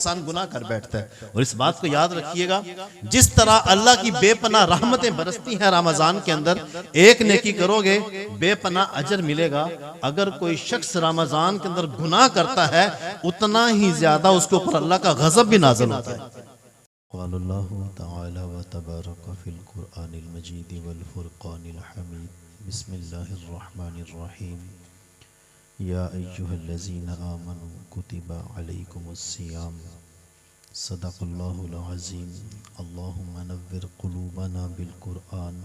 इंसान गुनाह कर बैठता है। और इस बात को याद रखिएगा, जिस तरह अल्लाह की बेपनाह रहमतें बरसती हैं रमजान के अंदर, एक नेकी करोगे बेपनाह अजर मिलेगा। अगर कोई शख्स रमजान के अंदर गुनाह करता है, उतना ही ज्यादा उसके ऊपर अल्लाह का गजब भी नाज़िल होता है। क़ालल्लाहु तआला व तबारक फ़िल क़ुरआनिल मजीद वल फ़ुरक़ानिल हमीद। बिस्मिल्लाहिर रहमानिर रहीम। या अय्युहल्लज़ीना आमनू कुतिबा अलैकुमुस्सियाम। सदक़ल्लाहुल अज़ीम। अल्लाहुम्मा नव्विर क़ुलूबना बिल क़ुरआन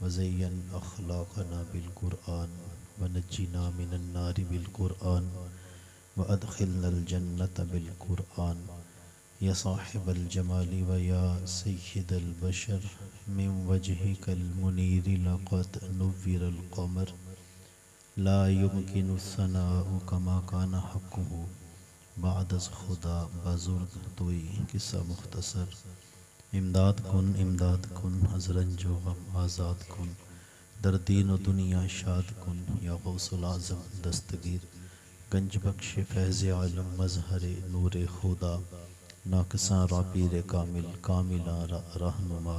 व ज़य्यिन अख़लाक़ना बिल क़ुरआन व नज्जिना मिनन नारि बिल क़ुरआन व अदख़िलनल जन्नत बिल क़ुरआन। या साहिबल जमाली व या सय्यिदल बशर मिन वजहिकल मुनीरि लक़द नुव्विरल क़मर ला युमकिनु सनाउ कमा काना हक़्क़ुहु बादस खुदा बुज़ुर्ग तोई। किस्सा मुख्तसर। इमदाद कुन हज़रंजो गम आज़ाद कुन दर दीन व दुनिया शाद कुन। या गौसुल आज़म दस्तगीर गंज बख्श फैज़ आलम मज़हर नूर खुदा नाक़िसा रापीर कामिल कामिला रहनुमा।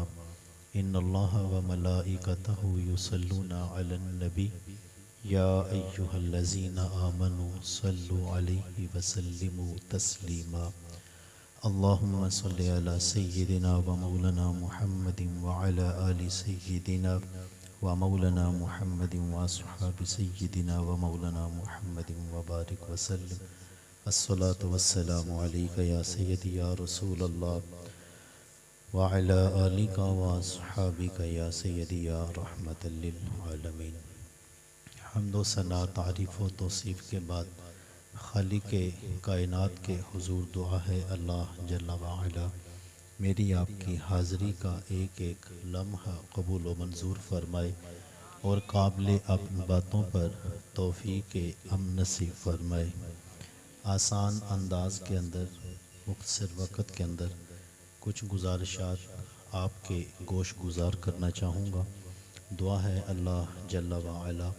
इन्नल्लाह व मलाइकतहु युसल्लूना अलन नबी या अय्युहल्लज़ीना आमनू सल्लु अलैहि व सल्लिमू तस्लीमा। अल्लाहुम्मा सल्लि अला सय्यिदिना व मौलाना मुहम्मदिन व अला आलि सय्यिदिना व मौलाना मुहम्मदिन व अस्हाबि सय्यिदिना व मौलाना मुहम्मदिन व बारिक व सल्लिम। अस्सलातु वस्सलामु अलैका या सय्यदी या रसूलल्लाह व अला आलिका व अस्हाबिका या सय्यदी या रहमतल लिल आलमीन। हम्दो सना तारीफ़ व तौसीफ़ के बाद खालिक़े कायनात के हुज़ूर दुआ है, अल्लाह जल्ला व अला मेरी आपकी हाज़िरी का एक एक लम्हा कबूल व मंजूर फरमाए और काबिल अपनी बातों पर तौफ़ीक़े अमन नसीब फरमाए। आसान अंदाज के अंदर मुख्तसर वक़्त के अंदर कुछ गुजारिशात आपके गोश गुजार करना चाहूँगा। दुआ है अल्लाह जल्ला व अला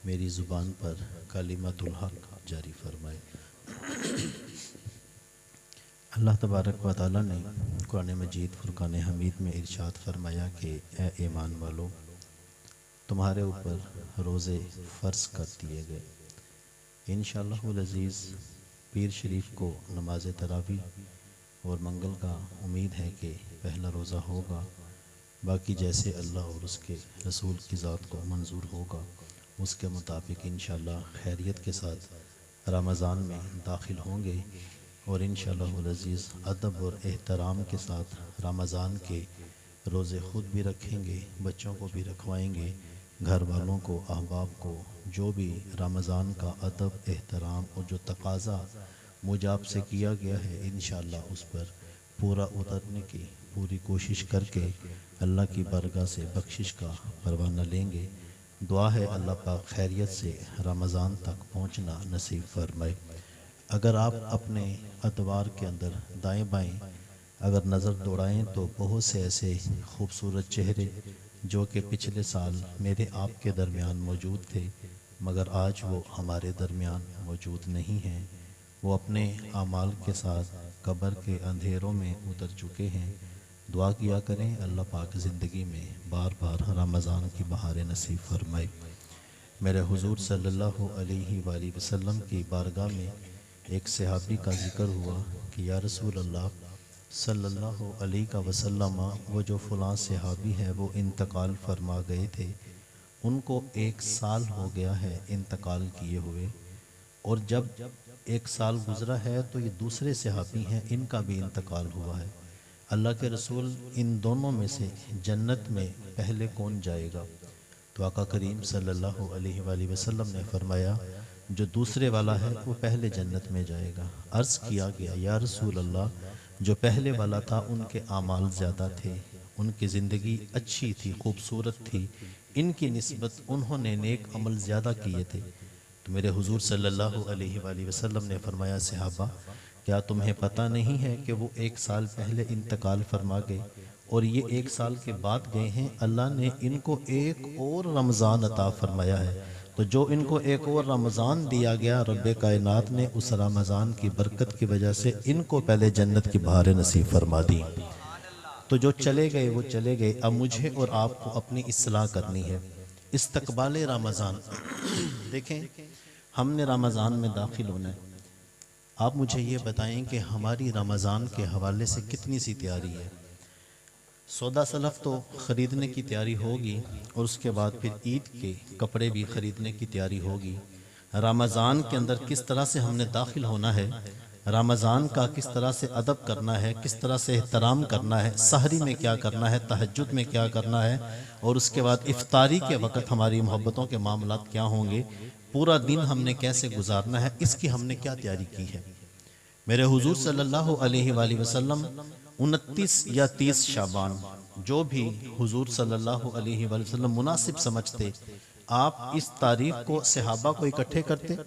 मेरी ज़ुबान पर कलिमतुल हक़ जारी फरमाए। अल्लाह तबारक व तआला ने कुरान मजीद फ़ुरक़ान हमीद में इरशाद फरमाया कि ए ईमान वालो, तुम्हारे ऊपर रोज़े फ़र्ज़ कर दिए गए। इंशाअल्लाहुल अज़ीज़ पीर शरीफ को नमाज तरावी और मंगल का उम्मीद है कि पहला रोज़ा होगा। बाकी जैसे अल्लाह और उसके रसूल की ज़ात को मंजूर होगा उसके मुताबिक इंशाअल्लाह खैरियत के साथ रमज़ान में दाखिल होंगे और इंशाअल्लाहुल अज़ीज़ अदब और एहतराम के साथ रमज़ान के रोज़े ख़ुद भी रखेंगे, बच्चों को भी रखवाएंगे, घर वालों को अहबाब को जो भी रमज़ान का अदब एहतराम और जो तकाज़ा मुझ आपसे किया गया है इंशाअल्लाह उस पर पूरा उतरने की पूरी कोशिश करके अल्लाह की बरगाह से बख्शिश का परवाना लेंगे। दुआ है अल्लाह पाक खैरियत से रमज़ान तक पहुँचना नसीब फरमाए। अगर आप अपने अतवार के अंदर दाएं बाएं अगर नज़र दौड़ाएं तो बहुत से ऐसे खूबसूरत चेहरे जो कि पिछले साल मेरे आपके दरमियान मौजूद थे मगर आज वो हमारे दरमियान मौजूद नहीं हैं, वो अपने आमाल के साथ कब्र के अंधेरों में उतर चुके हैं। दुआ किया करें अल्लाह पाक ज़िंदगी में बार बार रमज़ान की बहारें नसीब फरमाए। मेरे हुज़ूर सल्लल्लाहु अलैहि वसल्लम की बारगाह में एक सहाबी का ज़िक्र हुआ कि या रसूल अल्लाह सल्लल्लाहु अलैहि वसल्लम, वो जो फ़लाँ सहाबी है वो इंतकाल फरमा गए थे, उनको 1 साल हो गया है इंतकाल किए हुए, और जब 1 साल गुज़रा है तो ये दूसरे सहाबी हैं, इनका भी इंतकाल हुआ है। अल्लाह के रसूल, इन दोनों में से जन्नत में पहले कौन जाएगा? तो आका करीम सल्लल्लाहु अलैहि वसल्लम ने फरमाया जो दूसरे वाला है वो पहले जन्नत में जाएगा। अर्ज़ किया गया या रसूल अल्लाह, जो पहले वाला था उनके आमाल ज़्यादा थे, उनकी ज़िंदगी अच्छी थी, खूबसूरत थी, इनकी निस्बत उन्होंने नेक अमल ज़्यादा किए थे। तो मेरे हुज़ूर सल्लल्लाहु अलैहि वसल्लम ने फरमाया सहाबा, क्या तुम्हें पता नहीं है कि वो 1 साल पहले इंतकाल फरमा गए और ये 1 साल के बाद गए हैं? अल्लाह ने इनको एक और रमज़ान अता फरमाया है तो जो इनको एक और रमज़ान दिया गया, रब्बे कायनात ने उस रमज़ान की बरकत की वजह से इनको पहले जन्नत की बहारें नसीब फरमा दी। तो जो चले गए वो चले गए, अब मुझे और आपको अपनी इस्लाह करनी है। इस्तकबाल रमज़ान, देखें हमने रमज़ान में दाखिल होना है। आप मुझे ये बताएं कि हमारी रमज़ान के हवाले से कितनी सी तैयारी है। सौदा सलफ़ तो ख़रीदने की तैयारी होगी और उसके बाद फिर ईद के कपड़े भी ख़रीदने की तैयारी होगी। रमज़ान के अंदर किस तरह से हमने दाखिल होना है, रमज़ान का किस तरह से अदब करना है, किस तरह से एहतराम करना है, सहरी में क्या करना है, तहज्जुद में क्या करना है, और उसके बाद इफ्तारी के वक़्त हमारी मोहब्बतों के मामलात क्या होंगे, पूरा दिन हमने कैसे गुजारना है, इसकी हमने क्या तैयारी की है। मेरे हुजूर सल्लल्लाहु अलैहि वसल्लम 29 या 30 शाबान, जो भी हुजूर सल्लल्लाहु अलैहि वसल्लम मुनासिब समझते, आप इस तारीख को सहाबा को इकट्ठे करते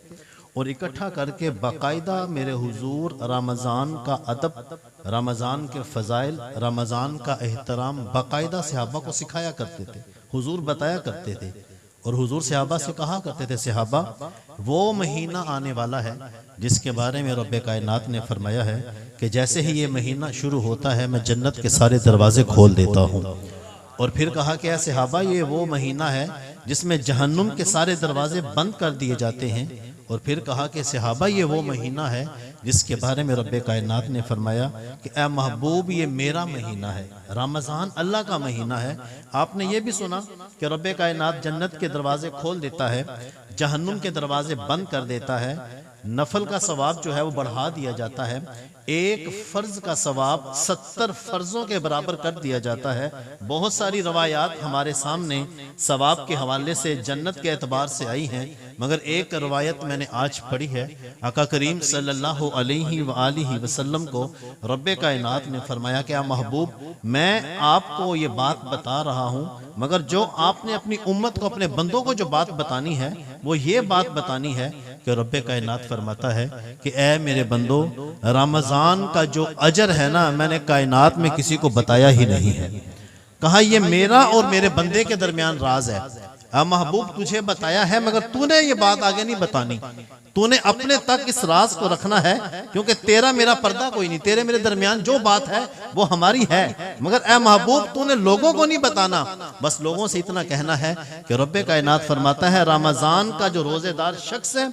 और इकट्ठा करके बाकायदा मेरे हुजूर रमज़ान का अदब, रमज़ान के फ़ज़ाइल, रमज़ान का एहतराम बाकायदा सहाबा को सिखाया करते थे, हुजूर बताया करते थे। और हुजूर सहाबा से कहा करते थे, सहाबा वो महीना आने वाला है जिसके बारे में रब्बे कायनात ने फरमाया है कि जैसे ही ये महीना शुरू होता है मैं जन्नत के सारे दरवाजे खोल देता हूँ। और फिर कहा कि सहाबा ये वो महीना है जिसमें जहन्नुम के सारे दरवाजे बंद कर दिए जाते हैं। और फिर कहा कि सहाबा ये वो महीना है जिसके बारे में रब्बे कायनात ने फरमाया कि ए महबूब ये मेरा महीना है, रमज़ान अल्लाह का महीना है। आपने ये भी सुना कि रब्बे कायनात जन्नत के दरवाजे खोल देता है, जहन्नुम के दरवाजे बंद कर देता है, नफल का सवाब जो है वो बढ़ा दिया जाता है, एक फर्ज का सवाब 70 फर्जों के बराबर कर दिया जाता है। बहुत सारी रवायात हमारे सामने सवाब के हवाले से जन्नत के एतबार से आई हैं, मगर एक रवायत मैंने आज पढ़ी है। आका करीम सल्लल्लाहु अलैहि वसल्लम को रब्बे कायनात ने फरमाया कि महबूब मैं आपको ये बात बता रहा हूँ, मगर जो आपने अपनी उम्मत को, अपने बंदों को जो बात बतानी है वो ये बात बतानी है कि रब्बे कायनात फरमाता है कि ए मेरे बंदो, रमज़ान का जो अजर है ना, मैंने कायनात में किसी को बताया ही नहीं है। कहा ये मेरा और मेरे बंदे के दरमियान राज है। महबूब तुझे बताया है मगर तूने ये बात आगे नहीं बतानी, तूने अपने तक इस राज को रखना है, क्योंकि तेरा मेरा पर्दा कोई नहीं, तेरे मेरे दरमियान जो बात है वो हमारी है, मगर ए महबूब तूने लोगों को नहीं बताना। बस लोगों से इतना कहना है कि रब्बे कायनात फरमाता है रमज़ान का जो रोजेदार शख्स है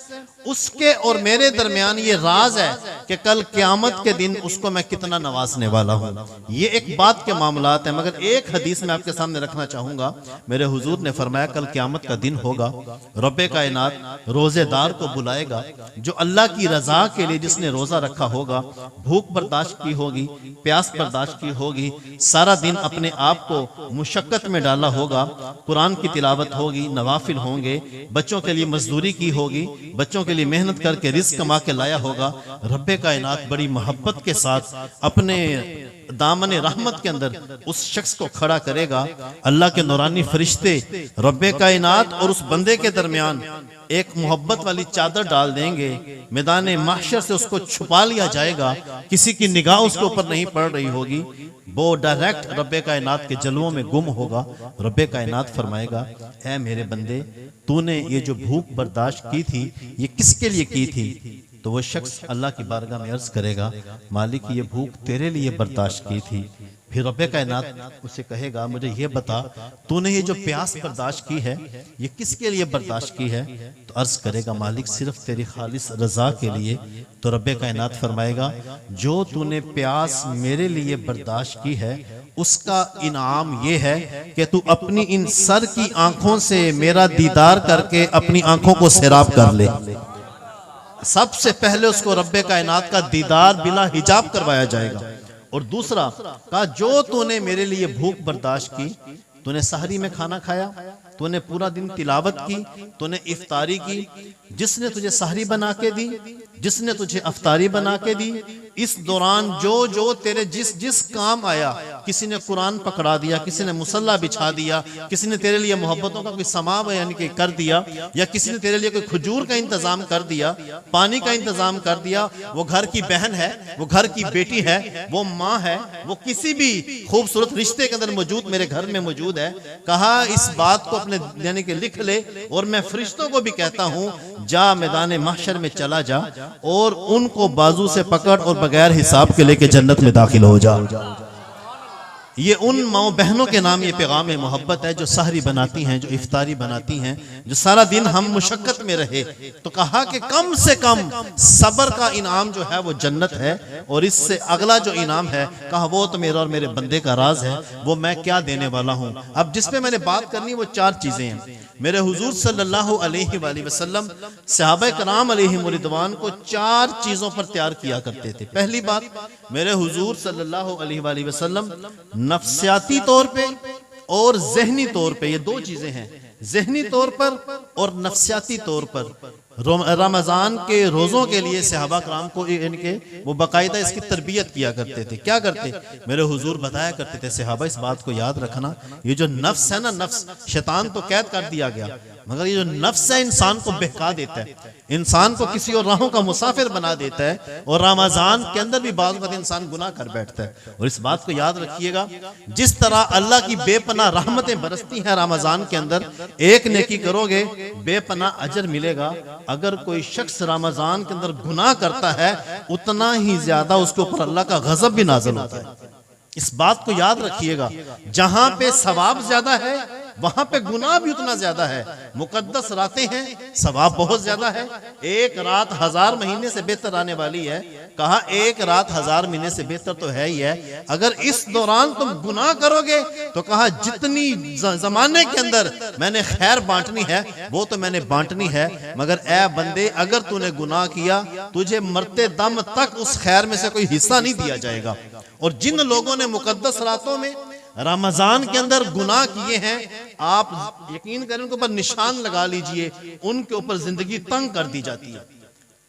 उसके और मेरे दरमियान ये राज है कि कल क़यामत के दिन उसको मैं कितना नवाजने वाला हूँ। ये एक बात के मामलात है, मगर एक हदीस में आपके सामने रखना चाहूंगा। मेरे हुजूर ने फरमाया कल क़यामत का दिन होगा, रब्बे कायनात रोजेदार को बुलाएगा, जो अल्लाह की रजा के लिए जिसने रोजा रखा होगा, भूख बर्दाश्त की होगी, प्यास बर्दाश्त की होगी, सारा दिन अपने आप को मुशक्कत में डाला होगा, कुरान की तिलावत होगी, नवाफिल होंगे, बच्चों के लिए मजदूरी की होगी, बच्चों के लिए मेहनत करके रिस्क कमा के लाया होगा। रब्बे कायनात बड़ी मोहब्बत के साथ अपने दामने रहमत के अंदर उस शख्स को खड़ा करेगा। अल्लाह के नूरानी फरिश्ते रब्बे कायनात और उस बंदे के दरमियान एक मोहब्बत वाली चादर डाल देंगे, मैदान महशर से उसको छुपा लिया जाएगा, किसी की निगाह उसके ऊपर नहीं पड़ रही होगी, वो डायरेक्ट रब्बे कायनात के जलवों में गुम होगा। रब्बे कायनात फरमाएगा ऐ मेरे बंदे, तूने ये जो भूख बर्दाश्त की थी ये किसके लिए की थी? तो वो शख्स अल्लाह की बारगाह में अर्ज करेगा मालिक ये भूख तेरे लिए बर्दाश्त की थी। फिर रब्बे कायनात उसे कहेगा मुझे ये बता तूने ये जो प्यास बर्दाश्त की है ये किसके लिए बर्दाश्त की है? तो अर्ज करेगा मालिक सिर्फ तेरी खालिस रजा के लिए। तो रब्बे कायनात फरमाएगा जो तूने प्यास मेरे लिए बर्दाश्त की है उसका इनाम ये है कि तू अपनी इन सर की आंखों से मेरा दीदार करके अपनी आंखों को सैराब कर ले। सबसे पहले उसको रब्बे कायनात का दीदार बिला हिजाब करवाया जाएगा। और दूसरा कहा जो तूने मेरे लिए भूख बर्दाश्त की, तूने सहरी में खाना खाया, तूने पूरा दिन तिलावत की, तूने इफ्तारी की, जिसने तुझे सहरी बना के दी, जिसने तुझे अफ्तारी बना के दी, इस दौरान जो जो तेरे जिस जिस काम आया, किसी ने कुरान पकड़ा दिया, किसी ने मुसल्ला बिछा दिया, किसी ने तेरे लिए मोहब्बतों का कोई समाव यानी कि कर दिया, या किसी ने तेरे लिए कोई खजूर का इंतजाम कर दिया, पानी का इंतजाम कर दिया, वो घर की बहन है, वो घर की बेटी है, वो माँ है, वो किसी भी खूबसूरत रिश्ते के अंदर मौजूद मेरे घर में मौजूद है, कहा इस बात को अपने यानी कि लिख ले, और मैं फरिश्तों को भी कहता हूं जा मैदान महशर में चला जा और उनको बाजू से पकड़ और बगैर हिसाब के लेके जन्नत में दाखिल हो जा। ये उन माओ बहनों के नाम ये पैगाम मोहब्बत है जो सहरी बनाती हैं, जो इफ्तारी बनाती हैं, जो सारा दिन हम मुशक्कत में रहे तो कहा कि कम से कम सब्र का इनाम जो है वो जन्नत है, और इससे अगला जो इनाम है कहा वो तो मेरा और मेरे बंदे का राज है, वो मैं क्या देने वाला हूँ। अब जिस पे मैंने बात करनी वो 4 चीजें हैं। मेरे हुजूर सल्लल्लाहु अलैहि वसल्लम सहाबा कराम अलैहिम रिदवान को 4 चीजों पर तैयार किया करते थे। पहली बात, मेरे हुजूर सल्लल्लाहु अलैहि वसल्लम नफ्सियाती तौर पे और ज़हनी तौर पे, ये 2 चीजें हैं, ज़हनी तौर पर और नफ्सियाती तौर पर रमजान के रोजों के लिए सहाबा कराम को इनके वो बाकायदा इसकी तरबियत किया करते थे। क्या करते, मेरे हुजूर बताया करते थे सहाबा इस बात को याद रखना, ये जो नफ्स है ना, नफ्स शैतान तो कैद कर दिया गया, मगर ये जो नफ्स है इंसान को बहका देता है, इंसान को किसी और राहों का मुसाफिर बना देता है, और रमजान के अंदर भी बाज़ वक़्त इंसान गुनाह कर बैठता है। और इस बात को याद रखिएगा, जिस तरह अल्लाह की बेपनाह रहमतें बरसती हैं रमजान के अंदर, एक नेकी करोगे बेपनाह अजर मिलेगा। अगर कोई शख्स रमजान के अंदर गुनाह करता है उतना ही ज्यादा उसके ऊपर अल्लाह का गजब भी नाज़िल होता है। इस बात को याद रखिएगा, जहां पे सवाब ज्यादा है वहां पे गुनाह भी उतना ज्यादा है। मुकद्दस रातें हैं, सवाब बहुत ज्यादा है। एक रात 1000 महीने से बेहतर आने वाली है। कहा एक रात 1000 महीने से बेहतर तो है ही है। अगर इस दौरान तुम गुनाह करोगे तो कहा जितनी जमाने के अंदर मैंने खैर बांटनी है वो तो मैंने बांटनी है, मगर ए बंदे अगर तूने गुनाह किया तुझे मरते दम तक उस खैर में से कोई हिस्सा नहीं दिया जाएगा। और जिन लोगों ने मुकद्दस रातों में रमजान के अंदर गुनाह किए हैं, आप यकीन करें उनके ऊपर निशान लगा लीजिए, उनके ऊपर जिंदगी तंग कर दी जाती है,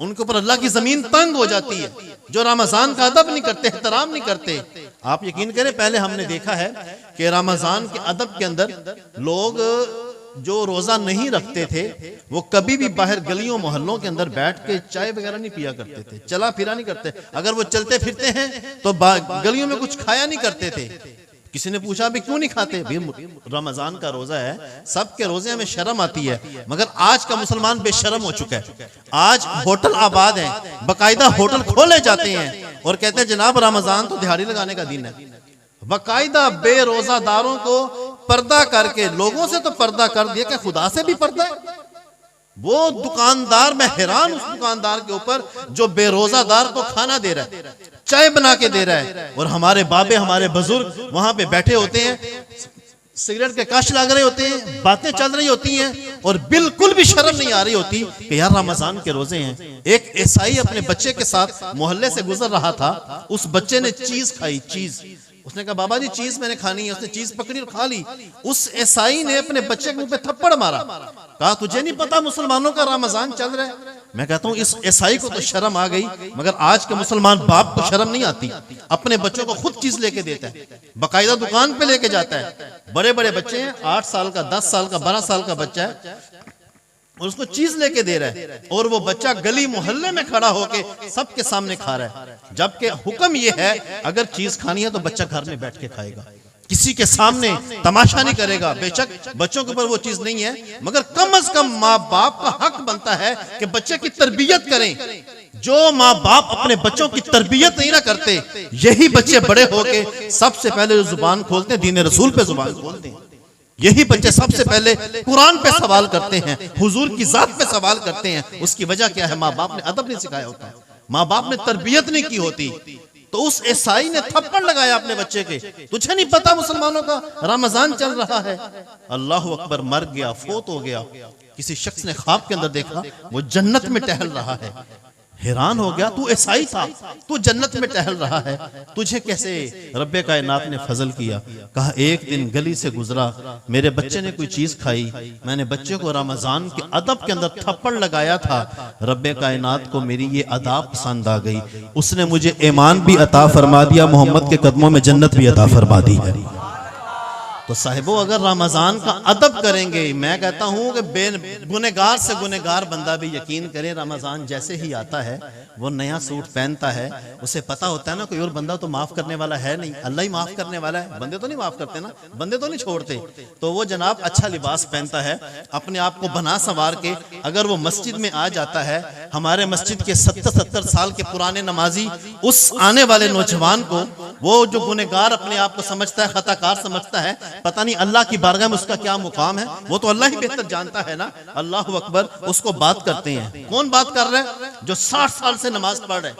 उनके ऊपर अल्लाह की जमीन तंग हो जाती है। जो रमजान का अदब नहीं करते, एहतराम नहीं करते। आप यकीन करें, पहले हमने देखा है कि रमजान के अदब के अंदर लोग जो रोजा नहीं रखते थे वो कभी भी बाहर गलियों मोहल्लों के अंदर बैठ के चाय वगैरह नहीं पिया करते थे, चला फिरा नहीं करते। अगर वो चलते फिरते हैं तो गलियों में कुछ खाया नहीं करते थे। किसी ने पूछा भी क्यों नहीं खाते, भी रमजान का रोजा है, सबके रोजे में शर्म आती है, मगर आज का मुसलमान बेशर्म हो चुका है। आज होटल आबाद है, बाकायदा होटल खोले जाते हैं और कहते हैं जनाब रमजान तो दिहाड़ी लगाने का दिन है। बाकायदा बेरोजादारों को पर्दा करके, लोगों से तो पर्दा कर दिया, क्या खुदा से भी पर्दा है? वो दुकानदार, मैं हैरान उस दुकानदार के ऊपर जो बेरोजादार को खाना दे रहा है, चाय बना के दे रहा है, और हमारे बाबे हमारे बुजुर्ग वहां पे बैठे होते हैं, सिगरेट के कश लग रहे होते हैं, बातें चल रही होती हैं, और बिल्कुल भी शर्म नहीं आ रही होती कि यार रमजान के रोजे हैं। एक ईसाई अपने बच्चे के साथ मोहल्ले से गुजर रहा था, उस बच्चे ने चीज खाई, चीज, उसने कहा बाबा जी चीज मैंने खानी है, उसने चीज पकड़ी और खा ली। उस ईसाई ने अपने बच्चे के मुंह पे थप्पड़ मारा, कहा तुझे नहीं पता मुसलमानों का रमजान चल रहा है? मैं कहता हूं इस ईसाई को तो शर्म आ गई, मगर आज के मुसलमान बाप को शर्म नहीं आती, अपने बच्चों को खुद चीज लेके देता है, बाकायदा दुकान पे लेके जाता है। बड़े बड़े बच्चे हैं, 8 साल का, 10 साल का, 12 साल का बच्चा है, और उसको चीज लेके दे रहा है, और वो बच्चा गली मोहल्ले में खड़ा होके सबके सामने खा रहा है। जबकि हुक्म ये है अगर चीज खानी है तो बच्चा घर में बैठ के खाएगा, किसी के सामने तमाशा नहीं करेगा। बेशक बच्चों के ऊपर वो चीज नहीं है, मगर कम से कम माँ बाप का हक बनता है कि बच्चे की तरबियत करें। जो माँ बाप अपने बच्चों की तरबियत नहीं ना करते, यही बच्चे बड़े होके सबसे पहले जो जुबान खोलते हैं दीन रसूल पे जुबान खोलते हैं। यही बच्चे सबसे पहले कुरान पे सवाल करते हैं, हुजूर की जात पे सवाल करते हैं। उसकी वजह क्या है? माँ बाप ने अदब नहीं सिखाया होता है, माँ बाप ने तरबियत नहीं की होती। तो उस ईसाई ने थप्पड़ लगाया अपने बच्चे के, तुझे नहीं पता मुसलमानों का रमजान चल रहा है? अल्लाह अकबर, मर गया, फोत हो गया। किसी शख्स ने ख्वाब के अंदर देखा वो जन्नत में टहल रहा है, हैरान हो गया, तू ईसाई था, तू जन्नत में टहल रहा है, तुझे कैसे रब्बे कायनात ने फजल किया। कहा एक दिन गली से गुजरा, मेरे बच्चे ने कोई चीज खाई, मैंने बच्चे को रमजान के अदब के अंदर थप्पड़ लगाया था, रब्बे कायनात को मेरी ये अदा पसंद आ गई, उसने मुझे ईमान भी अता फरमा दिया, मोहम्मद के कदमों में जन्नत भी अता फरमा दी है। तो साहिबो अगर रमजान का अदब करेंगे, मैं कहता हूं कि गुनेगार से गुनेगार बंदा भी यकीन करे, रमजान जैसे ही आता है वो नया सूट पहनता है, उसे पता होता है ना कोई और बंदा तो माफ करने वाला है नहीं, अल्लाह ही माफ करने वाला है, बंदे तो नहीं माफ करते ना, बंदे तो नहीं छोड़ते, तो वो जनाब अच्छा लिबास पहनता है, अपने आप को बना संवार के अगर वो मस्जिद में आ जाता है, हमारे मस्जिद के 70 साल के पुराने नमाजी उस आने वाले नौजवान को, वो जो गुनेगार अपने आप को समझता है, खताकार समझता है, पता नहीं अल्लाह की बारगाह में उसका क्या मुकाम है, वो तो अल्लाह ही बेहतर जानता है ना, अल्लाह अकबर, उसको बात करते हैं। कौन बात कर रहे हैं? जो 60 साल से नमाज पढ़ रहे,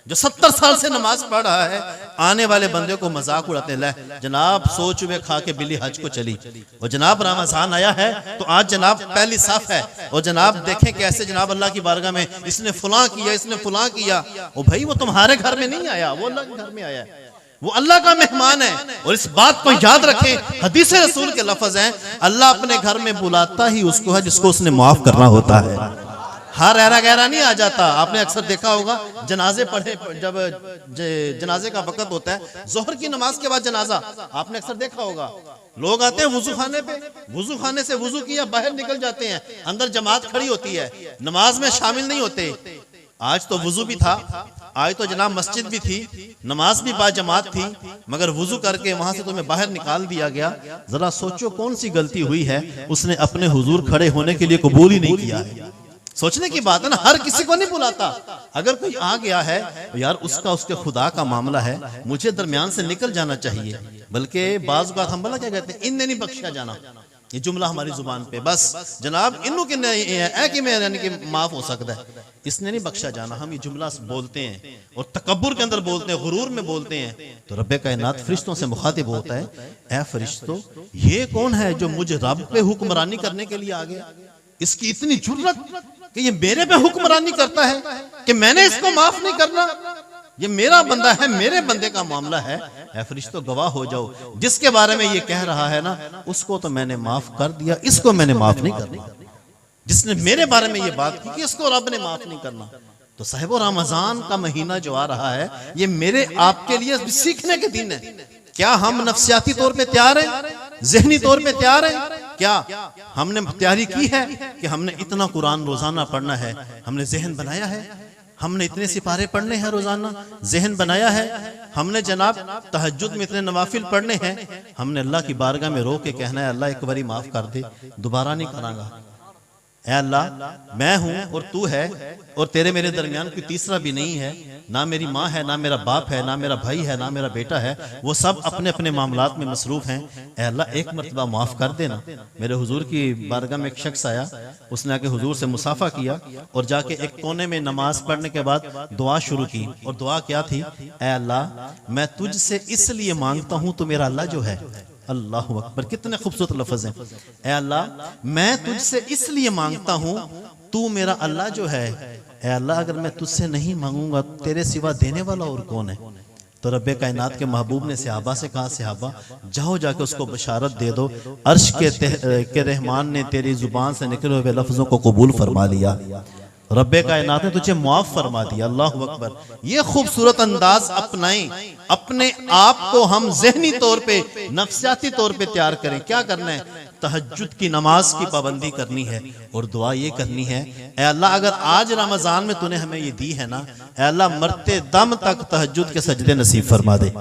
जो 70 साल से नमाज पढ़ रहा है, आने वाले बंदे को मजाक उड़ाते हैं, जनाब सोच में खा के बिल्ली हज को चली, और जनाब रमजान आया है तो आज जनाब पहली साफ है, और जनाब देखें कैसे जनाब अल्लाह की बारगाह में इसने फुला किया, इसने फुला किया। ओ भाई वो तुम्हारे घर में नहीं आया, वो अल्लाह के घर में आया है, वो अल्लाह का मेहमान है। और इस बात को याद रखें, हदीस रसूल के लफ्ज हैं, अल्लाह अपने घर में बुलाता ही उसको है जिसको उसने माफ करना होता है, हर ऐरा गहरा नहीं आ जाता। आपने अक्सर देखा होगा जनाजे पढ़े, जब जनाजे का वक्त होता है, जोहर की नमाज के बाद जनाजा, आपने अक्सर देखा होगा लोग आते हैं वुजू खाने पे, वुजू खाने से वुजू किया बाहर निकल जाते हैं, अंदर जमात खड़ी होती है, नमाज में शामिल नहीं होते। आज तो वुजू भी था, आज तो जनाब मस्जिद भी थी, नमाज भी बाजमात थी, मगर वुजू करके वहां से तुम्हें बाहर निकाल दिया गया। जरा सोचो कौन सी गलती हुई है, उसने अपने हुजूर खड़े होने के लिए कबूल ही नहीं किया है। सोचने की बात है ना, हर किसी को नहीं बुलाता, अगर कोई आ गया है तो यार उसका उसके खुदा का मामला है, मुझे दरमियान से निकल जाना चाहिए। बल्कि बाज़ बात हम बोला क्या कहते हैं, इनने नहीं बख्शा जाना, ये जुमला हमारी जुबान पे बस जनाब इन्हों के यानी कि माफ हो सकता है, इसने नहीं बख्शा जाना, हम ये जुमला बोलते हैं और तकब्बुर के अंदर बोलते हैं, गुरूर में बोलते हैं। तो रब्बे कायनात फरिश्तों से मुखातिब होता है, ऐ फरिश्तों ये कौन है जो मुझे रब पे हुक्मरानी करने के लिए आ गया, इसकी इतनी जुर्रत कि ये मेरे पे हुक्मरानी करता है कि मैंने इसको माफ नहीं करना, ये मेरा बंदा है, मेरे बंदे का मामला है। ऐ फरिश्तों गवाह हो जाओ, जिसके बारे में ये कह रहा है ना, उसको तो मैंने माफ कर दिया, इसको मैंने माफ नहीं करना। जिसने मेरे बारे में ये बात की कि इसको रब ने माफ नहीं करना। तो साहिबो रमजान का महीना जो आ रहा है, ये मेरे आपके लिए सीखने के दिन है। क्या हम नफ्सियाती तौर पे तैयार हैं, ज़हनी तौर पे तैयार हैं? क्या हमने तैयारी की है कि हमने इतना कुरान रोजाना पढ़ना है, हमने जहन बनाया है, हमने इतने सिपारे पढ़ने हैं रोजाना, जहन बनाया है, हमने जनाब तहज्जुद में इतने नवाफिल पढ़ने हैं, हमने अल्लाह की बारगाह में रो के कहना है अल्लाह एक बारी माफ कर दे, दोबारा नहीं करांगा। ऐ अल्लाह मैं हूं और तू है, और तेरे मेरे दरमियान कोई तीसरा भी नहीं है, ना मेरी माँ है, ना मेरा बाप है, ना मेरा भाई है, ना मेरा बेटा है, वो सब अपने अपने मामलात में मसरूफ हैं। ऐ अल्लाह एक मरतबा माफ कर देना। मेरे हुजूर की बारगाह में एक शख्स आया, उसने आके हुजूर से मुसाफा किया और जाके एक कोने में नमाज पढ़ने के बाद दुआ शुरू की, और दुआ क्या थी, ऐ अल्लाह मैं तुझसे इसलिए मांगता हूँ, तो मेरा अल्लाह जो है, अल्लाह अकबर, कितने खूबसूरत लफ्ज हैं। ऐ अल्लाह मैं तुझसे इसलिए मांगता हूँ, तू मेरा अल्लाह जो है, ऐ अल्लाह अगर मैं तुझसे नहीं मांगूंगा तेरे सिवा देने वाला और कौन है। तो रब्बे कायनात के महबूब ने सहाबा से कहा, सहाबा जाओ जाके उसको बशारत दे दो, अर्श के रहमान ने तेरी जुबान से निकले हुए लफ्जों को कबूल फरमा लिया, रब्बे कायनात ने तुझे मुआफ फरमा दिया। अल्लाह अकबर, ये खूबसूरत अंदाज अपनाएं, अपने आप को हम ज़हनी तौर पे, नफ्सियाती तौर पे तैयार करें। क्या करना है, तहज्जुद की नमाज की पाबंदी करनी है, और दुआ ये करनी है, ऐ अल्लाह अगर आज रमजान में तूने हमें ये दी है ना, ऐ अल्लाह मरते दम तक तहज्जुद के सजदे नसीब फरमा दे।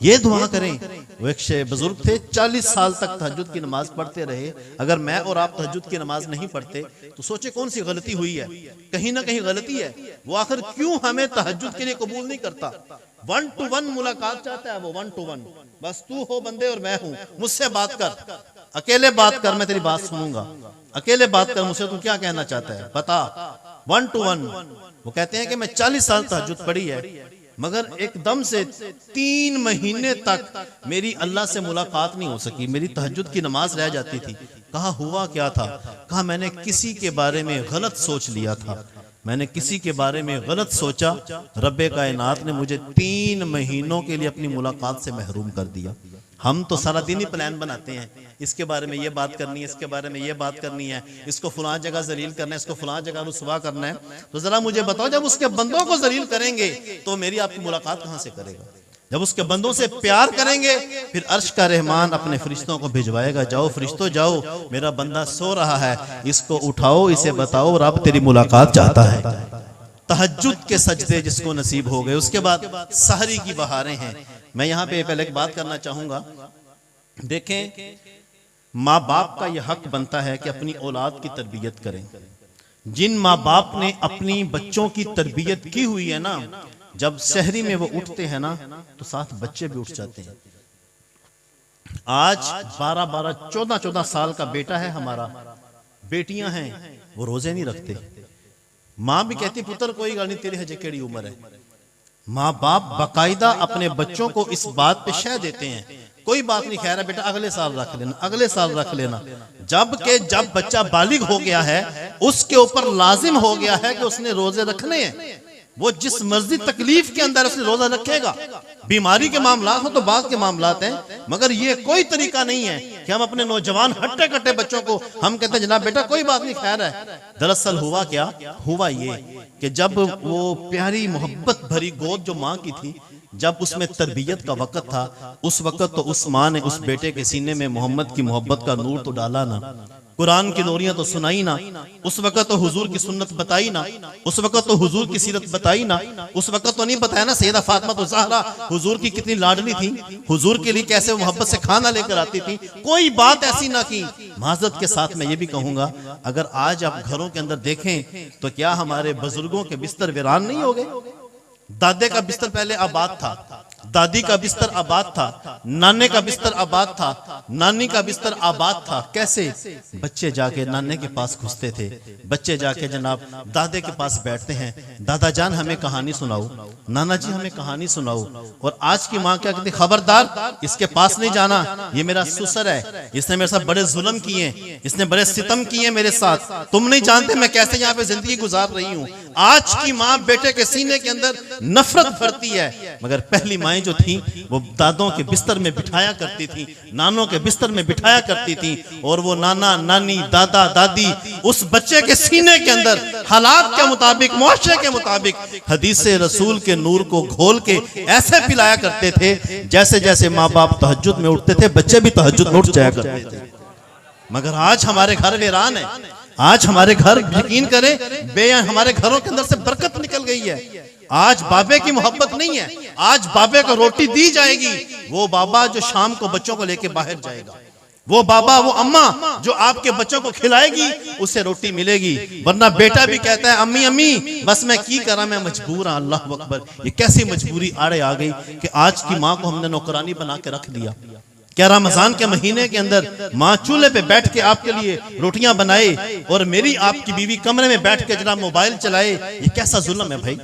ये दुआ करें। वो एक बुजुर्ग थे, 40 साल तक तहज्जुद की नमाज पढ़ते रहे। अगर मैं और आप तहज्जुद की नमाज नहीं पढ़ते तो सोचे कौन सी गलती हुई है, कहीं ना कहीं गलती है। वो आखिर क्यों हमें तहज्जुद के लिए कबूल नहीं करता? 1 to 1 मुलाकात चाहता है वो, 1 to 1, बस तू हो बंदे और मैं हूं, मुझसे बात कर, अकेले बात कर, मैं तेरी बात सुनूंगा, अकेले बात कर, मुझसे तू क्या कहना चाहता है बता, 1 to 1। वो कहते हैं कि मैं 40 साल तहज्जुद पढ़ी है, मगर एकदम से 3 महीने तक मेरी अल्लाह से मुलाकात नहीं हो सकी, मेरी तहज्जुद की नमाज रह जाती थी। कहा हुआ क्या था? कहा मैंने किसी के बारे में गलत सोच लिया था, मैंने किसी के बारे में गलत सोचा, रब्बे कायनात ने मुझे 3 महीनों के लिए अपनी मुलाकात से महरूम कर दिया। हम तो सारा दिन ही प्लान बनाते हैं, इसके बारे में ये बात करनी है, इसके बारे में ये बात करनी है, इसको फलां जगह जलील करना है, इसको फलां जगह रुसवा करना है। तो जरा मुझे बताओ, जब उसके बंदों को जलील करेंगे तो मेरी आपकी मुलाकात कहां से करेगा? जब उसके बंदों से प्यार करेंगे फिर अर्श का रहमान अपने फरिश्तों को भिजवाएगा, जाओ फरिश्तों जाओ, मेरा बंदा सो रहा है, इसको उठाओ, इसे बताओ रब तेरी मुलाकात चाहता है। तहज्जुद के सजदे जिसको नसीब हो गए, उसके बाद सहरी की बहारें हैं। मैं यहाँ पे पहले एक बात करना चाहूंगा। देखें, माँ बाप का यह हक बनता है कि अपनी औलाद की तरबियत करें। जिन माँ बाप ने अपनी बच्चों की तरबियत की हुई है ना, जब शहरी में वो उठते हैं ना तो साथ बच्चे भी उठ जाते हैं। आज 12-12, 14-14 साल का बेटा है हमारा, बेटियां हैं, वो रोजे नहीं रखते। माँ भी कहती पुत्र कोई गल नहीं, तेरी हजे केड़ी उम्र है। माँ बाप बाकायदा अपने बच्चों को इस बात पे शह देते हैं, कोई बात नहीं, खैर है बेटा, अगले साल रख लेना, अगले साल रख लेना। जब बच्चा बालिग हो गया है, उसके ऊपर लाजिम हो गया है कि उसने रोजे रखने हैं। वो जिस मर्जी तकलीफ के अंदर उसने रोजा रखेगा। बीमारी के मामलात हो तो बात के मामलात हैं, मगर ये कोई तरीका नहीं है कि हम अपने नौजवान हट्टे कट्टे बच्चों को हम कहते हैं जनाब बेटा कोई बात नहीं, खैर है। दरअसल हुआ क्या, हुआ ये कि जब वो प्यारी मोहब्बत भरी गोद जो माँ की थी, जब उसमें तरबियत का वक्त था, उस वक्त तो उस माँ ने उस बेटे के सीने में मोहम्मद की मोहब्बत का नूर तो डाला ना, कुरान की नूरियां तो सुनाई ना, उस वक्त तो हुजूर की सुन्नत बताई ना, उस वक्त तो हुजूर की सीरत बताई ना, उस वक्त तो नहीं बताया ना सैयदा फातिमा तो ज़हरा हुजूर की कितनी लाडली थी, हुजूर के लिए कैसे मोहब्बत से खाना लेकर आती थी, कोई बात ऐसी ना की। माज़रत के साथ मैं ये भी कहूंगा, अगर आज आप घरों के अंदर देखें तो क्या हमारे बुजुर्गों के बिस्तर वीरान नहीं हो गए? दादे का बिस्तर पहले आबाद था, दादी का बिस्तर आबाद था, नाने का बिस्तर आबाद था, नानी का बिस्तर आबाद था। कैसे? बच्चे जाके नाने के पास घुसते थे, बच्चे जाके जनाब दादे के पास बैठते हैं, दादा जान हमें कहानी सुनाओ, नाना जी हमें कहानी सुनाओ। और आज की माँ क्या कहती, खबरदार इसके पास नहीं जाना, ये मेरा ससुर है, इसने मेरे साथ बड़े जुल्म किए, इसने बड़े सितम किए मेरे साथ, तुम नहीं जानते मैं कैसे यहाँ पे जिंदगी गुजार रही हूँ। आज की माँ बेटे के सीने के अंदर नफरत भरती है, मगर पहली माएं जो थी वो दादों के बिस्तर में बिठाया करती थी, नानों के बिस्तर में बिठाया करती थी, और वो नाना नानी दादा दादी उस बच्चे के सीने के अंदर हालात के मुताबिक, मुआशरे के मुताबिक हदीसे रसूल के नूर को घोल के ऐसे पिलाया करते थे जैसे जैसे माँ बाप तहज्जुद में उठते थे बच्चे भी तहज्जुद में उठ जाया करते थे। मगर आज हमारे घर वीरान है, आज हमारे घर यकीन करें हमारे घरों के अंदर से बरकत निकल गई है। आज बाबे की मोहब्बत नहीं है, आज बाबे को रोटी दी जाएगी, वो बाबा जो शाम को बच्चों को लेके बाहर जाएगा, वो बाबा वो अम्मा जो आपके बच्चों को खिलाएगी उसे रोटी मिलेगी। वरना बेटा भी कहता है अम्मी अम्मी बस मैं की करा, मैं मजबूर हूं। अल्लाह अकबर, ये कैसी मजबूरी आड़े आ गई कि आज की माँ को हमने नौकरानी बना के रख दिया। क्या रमजान के महीने के अंदर माँ चूल्हे पे बैठ के आपके लिए रोटियां बनाए और मेरी आपकी बीवी कमरे में बैठ के जनाब मोबाइल चलाए, ये कैसा जुल्म है भाई?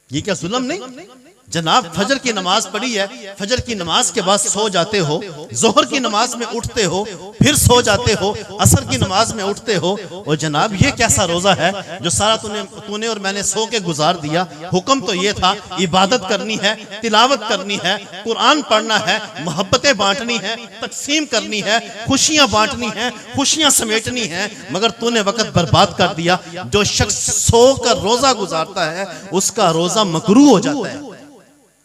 ये क्या जुल्म नहीं? जनाब फजर की नमाज पढ़ी है, फजर की नमाज के बाद सो जाते हो, जोहर की नमाज में उठते हो, फिर सो जाते हो, असर की नमाज में उठते हो, और जनाब ये कैसा रोजा है जो सारा तूने और मैंने सो के गुजार दिया। हुक्म तो ये था इबादत करनी है, तिलावत करनी है, कुरान पढ़ना है, मोहब्बतें बांटनी है, तकसीम करनी है, खुशियां बांटनी है, खुशियां समेटनी है, मगर तूने वक्त बर्बाद कर दिया। जो शख्स सो कर रोजा गुजारता है उसका रोजा मकरूह हो जाता है,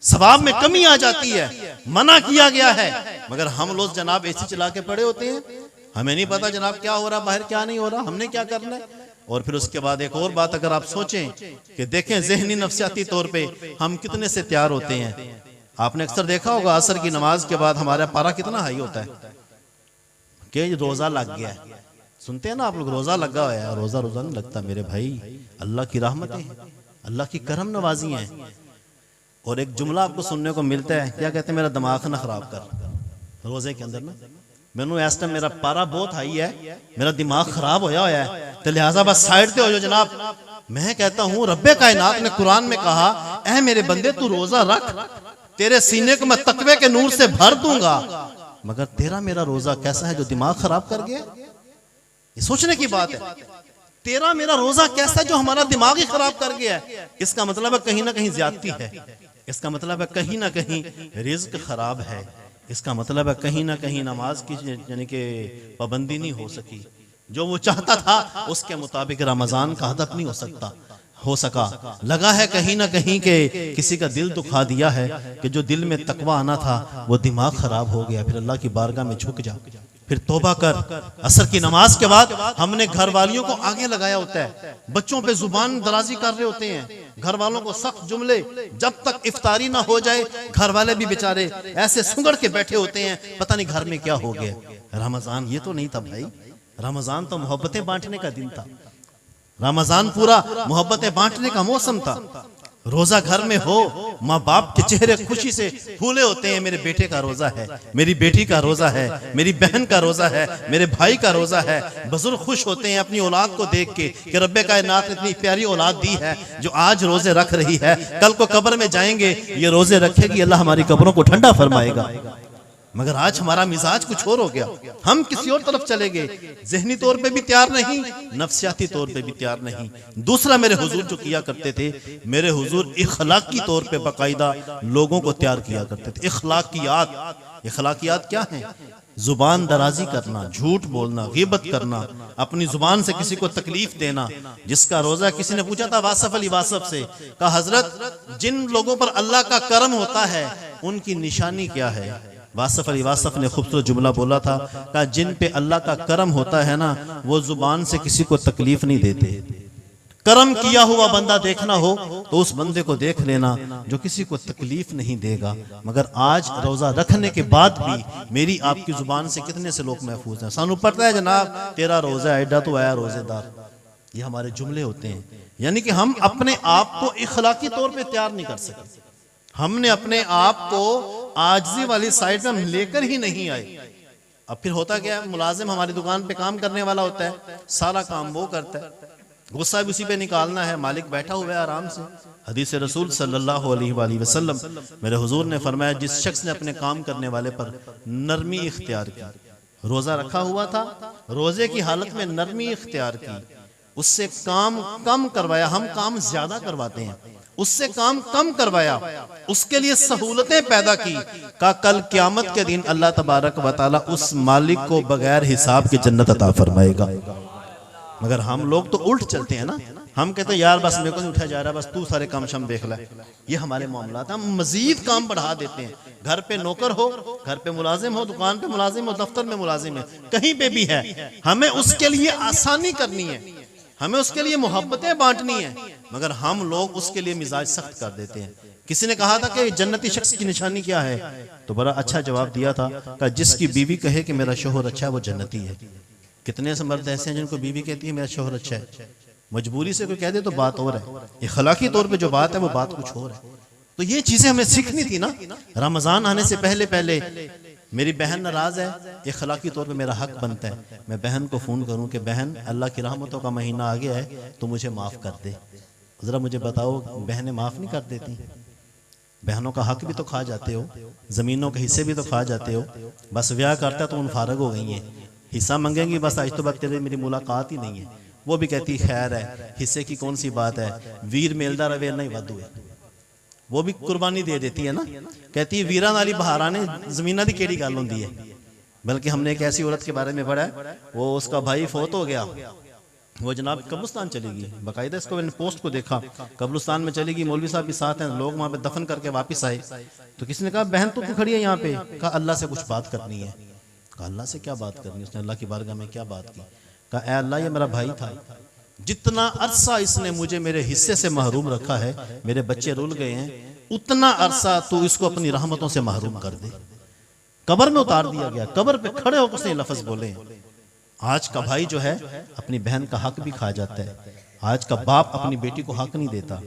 सवाब में कमी आ जाती है, मना किया गया है। मगर हम लोग जनाब एसी चला के पड़े होते हैं, हमें नहीं पता जनाब क्या हो रहा बाहर, क्या नहीं हो रहा, हमने क्या करना है। और फिर उसके बाद एक और बात अगर आप सोचें कि देखें ज़हनी नफ्सियाती तौर पे हम कितने से तैयार होते हैं। आपने अक्सर देखा होगा असर की नमाज के बाद हमारा पारा कितना हाई होता है कि रोजा लग गया है। सुनते हैं ना आप लोग, रोजा लगा हुआ है। रोजा रोजा नहीं लगता मेरे भाई, अल्लाह की रहमतें हैं, अल्लाह की करम नवाजी हैं। और एक जुमला आपको सुनने को मिलता है, क्या कहते हैं, मेरा दिमाग ना खराब कर। रोजे के अंदर ना मैनू इस टाइम मेरा पारा बहुत हाई है, मेरा दिमाग खराब होया है, तो लिहाजा बस साइड पे हो जाओ जनाब। मैं कहता हूँ रब्बे कायनात ने कुरान में कहा, ऐ मेरे बंदे तू रोजा रख, तेरे सीने को मैं तकवे के नूर से भर दूंगा। मगर तेरा मेरा रोजा कैसा है जो दिमाग खराब कर गया? ये सोचने की बात है। तेरा मेरा रोजा कैसा है जो हमारा दिमाग ही खराब कर गया है। इसका मतलब है कहीं ना कहीं ज्यादती है, इसका मतलब है कहीं ना कहीं रिज्क खराब है, इसका मतलब है कहीं ना कहीं नमाज की यानी कि पाबंदी नहीं हो सकी। जो वो चाहता था उसके मुताबिक रमजान का हदफ नहीं हो सका। लगा है कहीं ना कहीं के किसी का दिल दुखा दिया है कि जो दिल में तकवा आना था वो दिमाग खराब हो गया। फिर अल्लाह की बारगाह में झुक जा, फिर तौबा कर। असर की नमाज के बाद हमने घर वालियों को आगे लगाया होता है, बच्चों पे जुबान दराजी कर रहे होते हैं, घर वालों को सख्त जुमले, जब तक इफ्तारी ना हो जाए घर वाले भी बेचारे ऐसे सुंगड़ के बैठे होते हैं, पता नहीं घर में क्या हो गया। रमजान ये तो नहीं था भाई, रमजान तो मोहब्बतें बांटने का दिन था, रमजान पूरा मोहब्बतें बांटने का मौसम था। रोजा घर में हो, माँ बाप के चेहरे खुशी से फूले होते हैं, मेरे बेटे का रोजा है, मेरी बेटी का रोजा है, मेरी बहन का रोजा है, मेरे भाई का रोजा है। बुजुर्ग खुश होते हैं अपनी औलाद को देख के कि रब्बे कायनात ने इतनी प्यारी औलाद दी है जो आज रोजे रख रही है, कल को कब्र में जाएंगे ये रोजे रखेगी, अल्लाह हमारी कब्रों को ठंडा फरमाएगा। मगर आज हमारा मिजाज कुछ और हो गया, हम किसी और तरफ चले गए, ज़हनी तौर पे भी तैयार नहीं, नफ्सियाती तौर पे भी तैयार नहीं। दूसरा मेरे हुजूर जो किया करते थे, मेरे हुजूर इखलाकी तौर पे बाकायदा लोगों को तैयार किया करते थे। इखलाकियात, इखलाकियात क्या है? जुबान दराजी करना, झूठ बोलना, गिबत करना, अपनी जुबान से किसी को तकलीफ देना। जिसका रोजा, किसी ने पूछा था वासफ अली वासफ से, कहा हजरत जिन लोगों पर अल्लाह का करम होता है उनकी निशानी क्या है? वासफ अली वासफ ने खूबसूरत जुमला बोला था, कहा जिन पे अल्लाह का करम होता है ना वो जुबान से किसी को तकलीफ नहीं देते। करम किया हुआ बंदा देखना हो तो उस बंदे को देख लेना जो किसी को तकलीफ नहीं देगा। मगर आज रोजा रखने के बाद भी मेरी आपकी जुबान से कितने से लोग महफूज हैं? सानू पता है जनाब तेरा रोजा एडा तो आया रोजेदार, ये हमारे जुमले होते हैं। यानी कि हम अपने आप को इखलाकी तौर पे तैयार नहीं कर सके, हमने अपने आप को आजिज़ी वाली साइड में हम लेकर ही नहीं आए। अब फिर होता क्या है, मुलाजिम हमारी दुकान पे काम करने वाला होता है, सारा काम वो करता है, गुस्सा भी उसी पे निकालना है, मालिक बैठा हुआ है आराम से। हदीस रसूल सल्लल्लाहु अलैहि वसल्लम, मेरे हुजूर ने फरमाया जिस शख्स ने अपने काम करने वाले पर नरमी इख्तियार की, रोजा रखा हुआ था, रोजे की हालत में नरमी इख्तियार की, उससे काम कम करवाया, हम काम ज्यादा करवाते हैं, उससे काम कम करवाया, उसके लिए सहूलतें पैदा की, का कल क़यामत के दिन अल्लाह तबारक व तआला उस मालिक को बगैर हिसाब की जन्नत अता फरमाएगा। मगर हम लोग तो उल्ट चलते हैं ना, हम कहते हैं यार बस मेरे को नहीं उठा जा रहा, बस तू सारे काम शम देख ले। ये हमारे मामला था, हम मजीद काम बढ़ा देते हैं। घर पे नौकर हो, घर पे मुलाजिम हो, दुकान पे मुलाजिम हो, दफ्तर में मुलाजिम है, कहीं पे भी है, हमें उसके लिए आसानी करनी है, हमें उसके लिए मोहब्बतें बांटनी है, मगर हम लोग उसके लिए मिजाज सख्त कर देते हैं। किसी ने कहा था कि जन्नती शख्स की निशानी क्या है, तो बड़ा अच्छा जवाब दिया था कि जिसकी बीवी कहे कि मेरा शोहर अच्छा है वो जन्नती है। कितने से मर्द ऐसे हैं जिनको बीवी कहती है मेरा शोहर अच्छा है, मजबूरी से कोई कह दे तो बात और है, इखलाकी तौर पे जो बात है वो बात कुछ और है। तो ये चीजें हमें सीखनी थी ना। रमजान आने से पहले पहले मेरी बहन नाराज है, इखलाकी तौर पे मेरा हक बनता है मैं बहन को फोन करूं कि बहन अल्लाह की रहमतों का महीना आ गया है तो मुझे माफ कर दे। जरा मुझे बताओ, बहनें माफ नहीं कर देती? बहनों का हक भी तो खा जाते हो, जमीनों के हिस्से भी तो खा जाते हो, बस ब्याह करता तो उन फारग हो गई हैं, हिस्सा मांगेंगी, बस आज तो बात तेरे मेरी मुलाकात ही नहीं है। वो भी कहती खैर है, हिस्से की कौन सी बात है, वीर मेलदा रवे नहीं वादू है, वो भी कुर्बानी दे देती है ना। कहती है वीरा नाली बहारा ने जमीना की केड़ी गल होंदी है। बल्कि हमने एक ऐसी औरत के बारे में पढ़ा है, वो उसका भाई फौत हो गया, वो जनाब कब्रिस्तान चलेगी, बाकायदा इसको मैंने पोस्ट को देखा, कब्रिस्तान में चलेगी, मौलवी साहब के साथ हैं, लोग वहां पे दफन करके वापस आए, तो किसी ने कहा बहन तू क्यों खड़ी है यहाँ पे? कहा अल्लाह से कुछ बात करनी है। कहा अल्लाह से क्या बात करनी है? उसने अल्लाह की बारगाह में क्या बात की? कहा ऐ अल्लाह ये मेरा भाई था, जितना अरसा इसने मुझे मेरे हिस्से से महरूम रखा है, मेरे बच्चे रुल गए हैं, उतना अरसा तू इसको अपनी रहमतों से महरूम कर दे। कब्र में उतार दिया गया, कब्र पे खड़े होकर उसने लफ्ज बोले। आज का भाई जो है अपनी बहन का हक भी खा जाता है, आज का बाप अपनी बेटी को हक नहीं देता।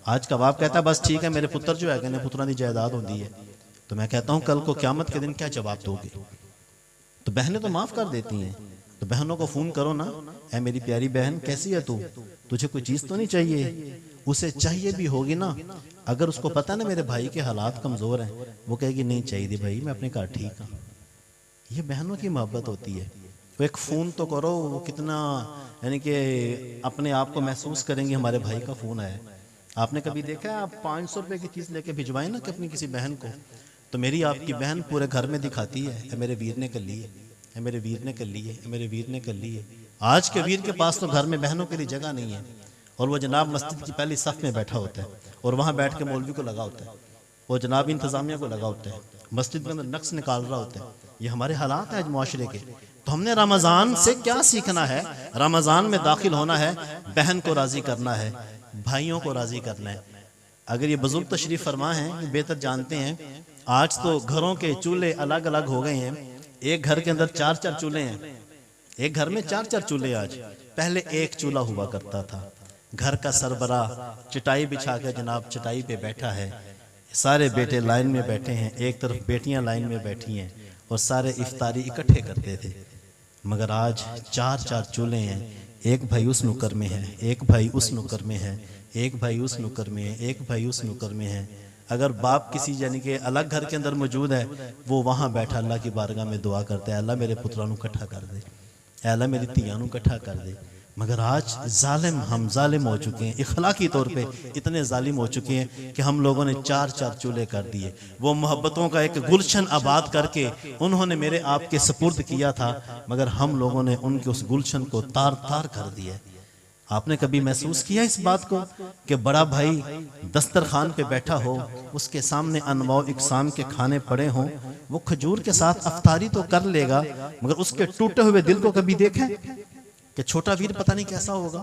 आज का बाप कहता है बस ठीक है मेरे पुत्र जो है कहने पुत्रा की जायदाद होती है। तो मैं कहता हूं कल को क़यामत के दिन क्या जवाब दोगे? तो बहनें तो माफ कर देती हैं, तो बहनों को फोन करो ना, ऐ मेरी प्यारी बहन कैसी है तू, तुझे कोई चीज तो नहीं चाहिए? उसे चाहिए भी होगी ना, अगर उसको पता ना मेरे भाई के हालात कमजोर हैं, वो कहेगी नहीं चाहिए भाई मैं अपने घर ठीक हूं। ये बहनों की मोहब्बत होती है। वो एक फ़ोन तो करो, वो कितना यानी कि अपने आप को महसूस करेंगे हमारे भाई का फ़ोन आया। आपने कभी देखा है आप 500 रुपये की चीज़ लेके भिजवाएं ना कि अपनी किसी बहन को, तो मेरी आपकी बहन पूरे घर में दिखाती है मेरे वीर ने कर लिए, है मेरे वीर ने कर लिए, मेरे वीर ने कर लिए। आज के वीर के पास तो घर में बहनों के लिए जगह नहीं है, और वो जनाब मस्जिद की पहली सफ़ में बैठा होता है और वहाँ बैठ के मौलवी को लगा होता है, वो जनाब इंतज़ामिया को लगा होता है, मस्जिद में नक्श निकाल रहा होता है। ये हमारे हालात हैं आज माशरे के। तो हमने रमज़ान से क्या सीखना है? रमज़ान में दाखिल होना है, बहन को राज़ी करना है, भाइयों को राज़ी करना है। अगर ये बुजुर्ग तशरीफ़ फरमा हैं, बेहतर जानते हैं, आज तो घरों के चूल्हे अलग अलग हो गए हैं। एक घर के अंदर 4-4 चूल्हे हैं, एक घर में 4-4 चूल्हे। आज पहले एक चूल्हा हुआ करता था। घर का सरबरा चटाई बिछा कर जनाब चटाई पे बैठा है, सारे बेटे लाइन में बैठे हैं, एक तरफ बेटियां लाइन में बैठी हैं और सारे इफ्तारी इकट्ठे करते थे। मगर आज 4-4 चूल्हे हैं, एक भाई उस नुकर में है, एक भाई उस नुकर में है, एक भाई उस नुकर में है, एक भाई उस नुकर में है। अगर बाप किसी यानी कि अलग घर के अंदर मौजूद है, वो वहाँ बैठा अल्लाह की बारगाह में दुआ करता है, अल्लाह मेरे पुत्रां नूं इकट्ठा कर दे, अल्लाह मेरी धीआं नूं इकट्ठा कर दे। मगर आज हम जालिम हो चुके हैं, इखलाकी तौर पे इतने जालिम हो चुके हैं कि हम लोगों ने 4-4 चूल्हे कर दिए। वो मोहब्बतों का एक गुलशन आबाद करके उन्होंने मेरे आपके सपुर्द किया था, मगर हम लोगों ने उनके उस गुलशन को तार तार कर दिया। आपने कभी महसूस किया इस बात को कि बड़ा भाई दस्तरखान पे बैठा हो, उसके सामने अनवाउ इकसाम के खाने पड़े हों, वो खजूर के साथ अफ्तारी तो कर लेगा, मगर उसके टूटे हुए दिल को कभी देखें कि छोटा वीर पता नहीं कैसा होगा?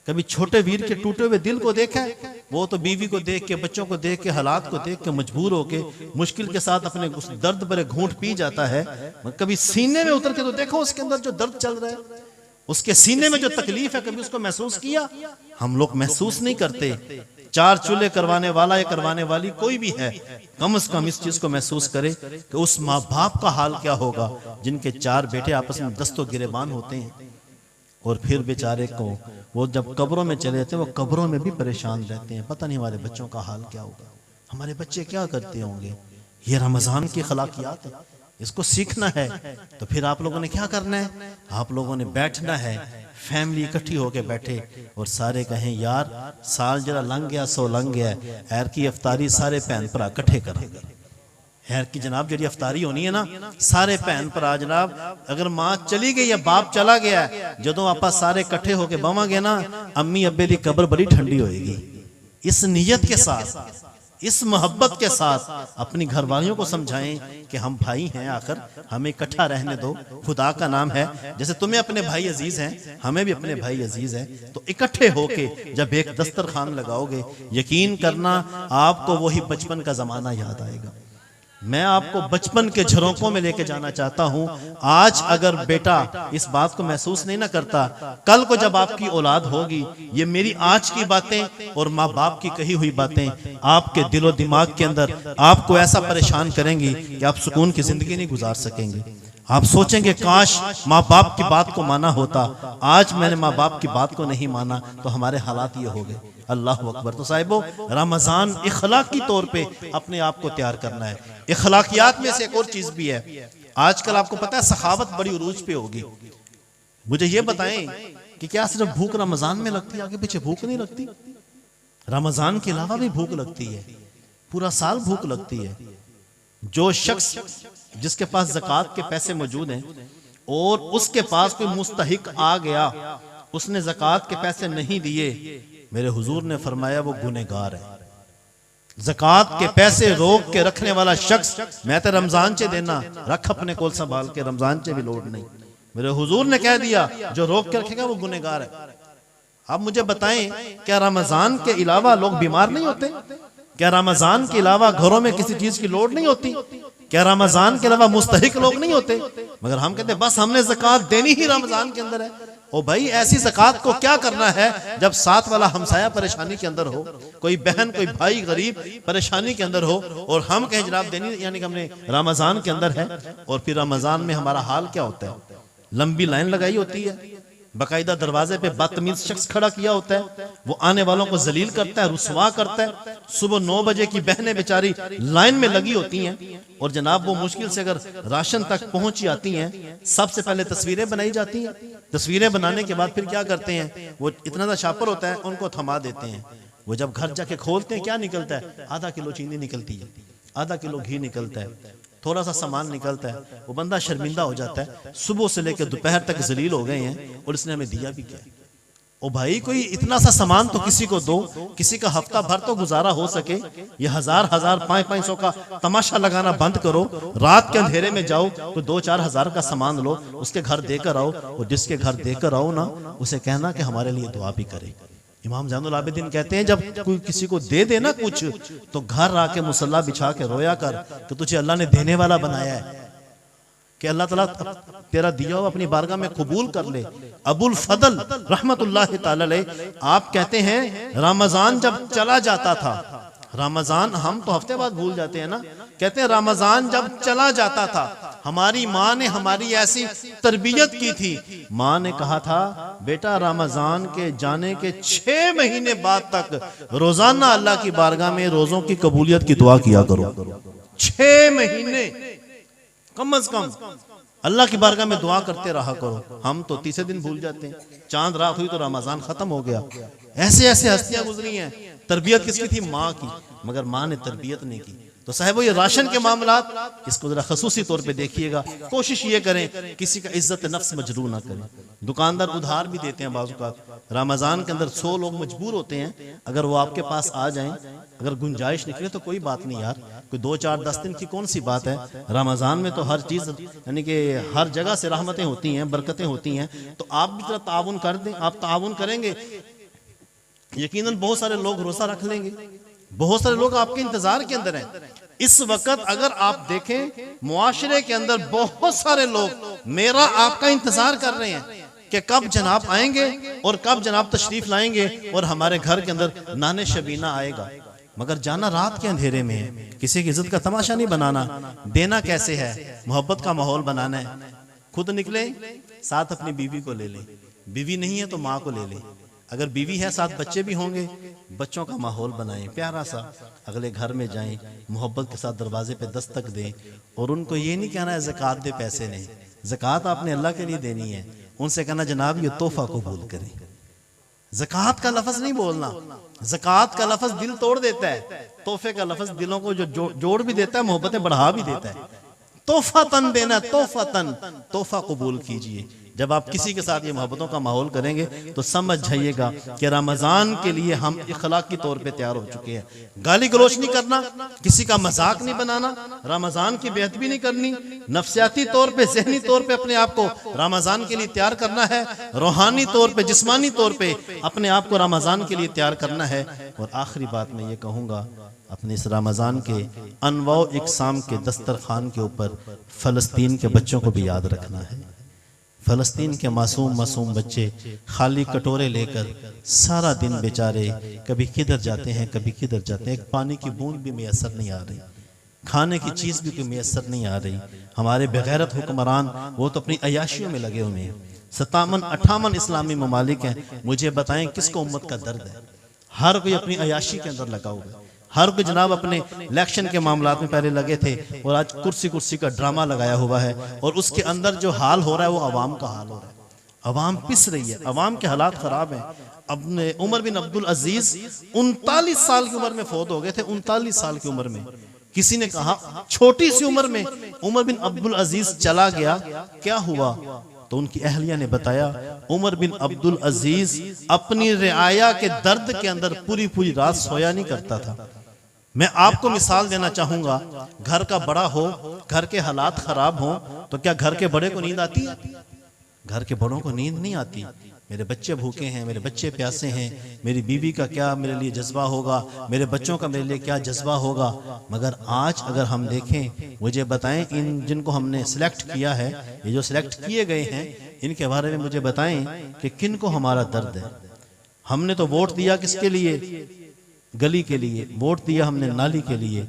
कभी छोटे वीर के टूटे हुए दिल को देखा है? वो तो बीवी को देख के, बच्चों को देख के, हालात को देख के मजबूर होके मुश्किल के साथ अपने उस दर्द भरे घूंट पी जाता है। कभी सीने में उतर के तो देखो उसके अंदर जो दर्द चल रहा है, उसके सीने में जो तकलीफ है, कभी उसको महसूस किया? हम लोग महसूस नहीं करते। 4 चूल्हे करवाने वाला या करवाने वाली कोई भी है, कम से कम इस चीज को महसूस करे कि उस माँ बाप का हाल क्या होगा जिनके 4 बेटे आपस में दस्तों गिरेबान होते हैं, और फिर बेचारे को वो जब कब्रों में चले जाते हैं, वो कब्रों में भी परेशान रहते हैं। पता नहीं हमारे बच्चों का हाल क्या होगा, हमारे बच्चे क्या करते होंगे। ये रमजान की खलाकियात है, इसको सीखना है। तो फिर आप लोगों ने क्या करना है? आप लोगों ने बैठना है, फैमिली इकट्ठी होके बैठे और सारे कहें यार साल जरा लंघ गया सो लंघ गया, एर की अफ्तारी सारे भैन भरा इकट्ठे करेंगे। खैर की जनाब जी अफ्तारी होनी है ना, सारे भैन भरा जनाब, अगर माँ चली गई या बाप चला गया, जदों आप सारे इकट्ठे होके बवांगे ना, अम्मी अब्बे दी कब्र बड़ी ठंडी होएगी। इस नीयत के साथ, इस मोहब्बत के साथ अपनी घरवालियों को समझाएं कि हम भाई हैं, आखिर हमें इकट्ठा रहने दो, खुदा का नाम है। जैसे तुम्हें अपने भाई अजीज हैं, हमें भी अपने भाई अजीज हैं। तो इकट्ठे होके जब एक दस्तरखान लगाओगे, यकीन करना आपको वही बचपन का जमाना याद आएगा। मैं आपको बचपन के झरोकों में लेके जाना चाहता हूं। आज अगर बेटा इस बात को महसूस नहीं ना करता, कल को जब आपकी औलाद होगी, ये मेरी आज की बातें और माँ बाप की कही हुई बातें आपके दिलो दिमाग के अंदर आपको ऐसा परेशान करेंगी कि आप सुकून की जिंदगी नहीं गुजार सकेंगे। आप सोचेंगे काश माँ बाप की बात को माना होता, आज मैंने माँ बाप की बात को नहीं माना तो हमारे हालात ये हो गए। अल्लाह अकबर। तो साहिबो, रमजान इखलाकी तौर पे अपने आप को तैयार करना है। इखलाकियात में से एक और चीज भी है, आजकल आपको पता है सखावत बड़ी उरूज पे होगी। मुझे ये बताएं कि क्या सिर्फ भूख रमजान में लगती है, आगे पीछे भूख नहीं लगती? रमजान के अलावा भी भूख लगती है, पूरा साल भूख लगती है। जो शख्स जिसके पास ज़कात के पैसे मौजूद हैं और उसके पास कोई मुस्तहिक आ गया, उसने ज़कात के पैसे नहीं दिए, मेरे हुजूर ने फरमाया वो गुनहगार है। ज़कात के पैसे रोक के रखने वाला शख्स, मैं तो रमजान चे देना, रख अपने कोल संभाल के, रमजान चे भी लोड नहीं। मेरे हुजूर ने कह दिया जो रोक के रखेगा वो गुनहगार है। अब मुझे बताएं, क्या रमजान के अलावा लोग बीमार नहीं होते? क्या रमजान के अलावा घरों में किसी चीज की लोड नहीं होती? क्या रमजान के अलावा मुस्तहिक लोग नहीं होते? मगर हम कहते बस हमने ज़कात देनी ही रमजान के अंदर है। ओ भाई, ऐसी ज़कात को क्या करना है जब साथ वाला हमसाया परेशानी के अंदर हो, कोई बहन कोई भाई गरीब परेशानी के अंदर हो, और हम कहें जनाब देनी, यानी कि हमने रमजान के अंदर है। और फिर रमजान में हमारा हाल क्या होता है? लंबी लाइन लगाई होती है, बाकायदा दरवाजे पे बदतमीज शख्स खड़ा किया होता है, वो आने वालों को जलील करता है, रुसवा करता है। सुबह 9 बजे की बहनें बेचारी लाइन में लगी होती हैं और जनाब वो मुश्किल से अगर राशन तक पहुंची आती हैं, सबसे पहले तस्वीरें बनाई जाती हैं। तस्वीरें बनाने के बाद फिर क्या करते हैं, वो इतना सा शापर होता है, उनको थमा देते हैं। वो जब घर जाके खोलते हैं, क्या निकलता है, आधा किलो चीनी निकलती है, आधा किलो घी निकलता है, थोड़ा सा सामान निकलता है। वो बंदा शर्मिंदा हो जाता है, सुबह से लेकर दोपहर तक जलील हो गए हैं और इसने हमें दिया भी क्या। ओ भाई, कोई इतना सा सामान तो किसी को दो, किसी का हफ्ता भर तो गुजारा हो सके। ये 1000 500 का तमाशा लगाना बंद करो। रात के अंधेरे में जाओ तो 2-4 हजार का सामान लो, उसके घर देकर आओ, और जिसके घर देकर आओ ना, उसे कहना कि हमारे लिए दुआ भी करे। इमाम ज़ैनुल आबिदीन कहते हैं, जब कोई किसी को दे देना कुछ, तो घर आके मुसल्ला बिछा के रोया कर कि तुझे अल्लाह ने देने वाला बनाया है, कि अल्लाह ताला तेरा दिया हुआ अपनी बारगाह में कबूल कर ले। अबुल फदल रहमतुल्लाह ताला अलैह आप कहते हैं, रमजान जब चला जाता था, रमजान हम तो हफ्ते बाद भूल जाते हैं ना, कहते हैं रमजान जब चला जाता था, हमारी माँ ने हमारी ऐसी तरबियत की थी। माँ ने कहा था, बेटा रमजान के जाने के 6 महीने बाद तक रोजाना अल्लाह की बारगाह में रोजों की कबूलियत की दुआ किया करो। 6 महीने कम अज कम अल्लाह की बारगाह में दुआ करते रहा करो। हम तो तीसरे दिन भूल जाते हैं, चांद रात हुई तो रमजान खत्म हो गया। ऐसे ऐसे हस्तियां गुजरी हैं। तरबियत किसकी थी? माँ की, मगर माँ ने तरबियत नहीं की। तो साहब ये राशन के मामलात, इसको जरा खसूसी तौर पे देखिएगा। कोशिश ये करें किसी का इज्जत नफ्स मजरूह ना करें। दुकानदार उधार भी देते हैं बाज़ औक़ात। रमजान के अंदर 100 लोग मजबूर होते हैं, अगर वो आपके पास आ जाएं, अगर गुंजाइश निकले तो कोई बात नहीं यार, कोई 2-4-10 दिन की कौन सी बात है। रमजान में तो हर चीज़ यानी कि हर जगह से रहमतें होती हैं, बरकतें होती हैं। तो आप भी जरा ताउन कर दें। आप ताउन करेंगे, यकीनन बहुत सारे लोग रोजा रख लेंगे, बहुत सारे लोग आपके इंतजार के अंदर हैं। इस वक्त अगर आप देखें मुआशरे के अंदर बहुत सारे लोग मेरा आपका इंतजार कर रहे हैं कि कब जनाब आएंगे और कब जनाब तशरीफ लाएंगे और हमारे घर के अंदर नाने शबीना आएगा। मगर जाना रात के अंधेरे में है, किसी की इज्जत का तमाशा नहीं बनाना। देना कैसे है? मोहब्बत का माहौल बनाना है। खुद निकले, साथ अपनी बीवी को ले लें। बीवी नहीं है तो माँ को ले लें। अगर बीवी है, साथ बच्चे भी होंगे, बच्चों का माहौल बनाएं प्यारा सा। अगले घर में जाएं, मोहब्बत के साथ दरवाजे पे दस्तक दें और उनको ये नहीं कहना है ज़कात दे, पैसे नहीं। ज़कात आपने अल्लाह के लिए देनी है। उनसे कहना जनाब ये तोहफा कबूल करें। ज़कात का लफ्ज़ नहीं बोलना। ज़कात का लफ्ज़ दिल तोड़ देता है। तोहफे का लफ्ज़ दिलों को जो जोड़ भी देता है, मोहब्बतें बढ़ा भी देता है। तोहफा तन देना, तोहफा तन, तोहफा कबूल कीजिए। जब आप किसी के साथ ये मोहब्बतों का माहौल करेंगे तो समझ जाइएगा कि रमजान के लिए हम इखलाकी तौर पे तैयार हो चुके हैं। गाली गलोच नहीं करना, किसी का मजाक नहीं बनाना, रमजान की बेअदबी नहीं करनी। नफ्सियाती तौर पे, ज़हनी तौर पे अपने आप को रमजान के लिए तैयार करना है। रूहानी तौर पे, जिस्मानी तौर पे अपने आप को रमजान के लिए तैयार करना है। और आखिरी बात मैं ये कहूँगा, अपने इस रमजान के अनवा इकसाम के दस्तरखान के ऊपर फ़लस्तीन के बच्चों को भी याद रखना है। फ़लस्तीन के मासूम बच्चे खाली कटोरे लेकर सारा दिन बेचारे कभी किधर जाते हैं, कभी किधर जाते हैं। एक पानी की बूंद भी मैसर नहीं आ रही, खाने की चीज़ भी कोई मैसर नहीं आ रही। हमारे बेगैरत हुक्मरान वो तो अपनी अयाशियों में लगे हुए हैं। 57-58 इस्लामी ममालिक हैं। मुझे बताएं किसको उम्मत का दर्द है? हर कोई अपनी अयाशी के अंदर लगा हुआ है। हर कोई जनाब अपने इलेक्शन के मामलात में पहले लगे थे और आज कुर्सी का ड्रामा लगाया हुआ है। और उसके अंदर जो हाल हो रहा है वो अवाम का हाल हो रहा है। अवाम पिस रही है, अवाम के हालात खराब हैं। अपने उमर बिन अब्दुल अजीज 39 साल की उम्र में फौत हो गए थे। 39 साल की उम्र में किसी ने कहा छोटी सी उम्र में उमर बिन अब्दुल अजीज चला गया, क्या हुआ? तो उनकी अहलिया ने बताया, उमर बिन अब्दुल अजीज अपनी रियाया के दर्द के अंदर पूरी रात सोया नहीं करता था। मैं आपको मिसाल देना चाहूंगा, घर का बड़ा हो, घर के हालात खराब हो तो क्या घर के बड़े को नींद आती है? घर के बड़ों को नींद नहीं आती। मेरे बच्चे भूखे हैं, मेरे बच्चे प्यासे हैं, मेरी बीवी का क्या मेरे लिए जज्बा होगा, मेरे बच्चों का मेरे लिए क्या जज्बा होगा। मगर आज अगर हम देखें, मुझे बताएं इन जिनको हमने सिलेक्ट किया है, ये जो सिलेक्ट किए गए हैं, इनके बारे में मुझे बताएं कि किन को हमारा दर्द है। हमने तो वोट दिया किसके लिए? गली के लिए। वोट दिया हमने नाली के लिए।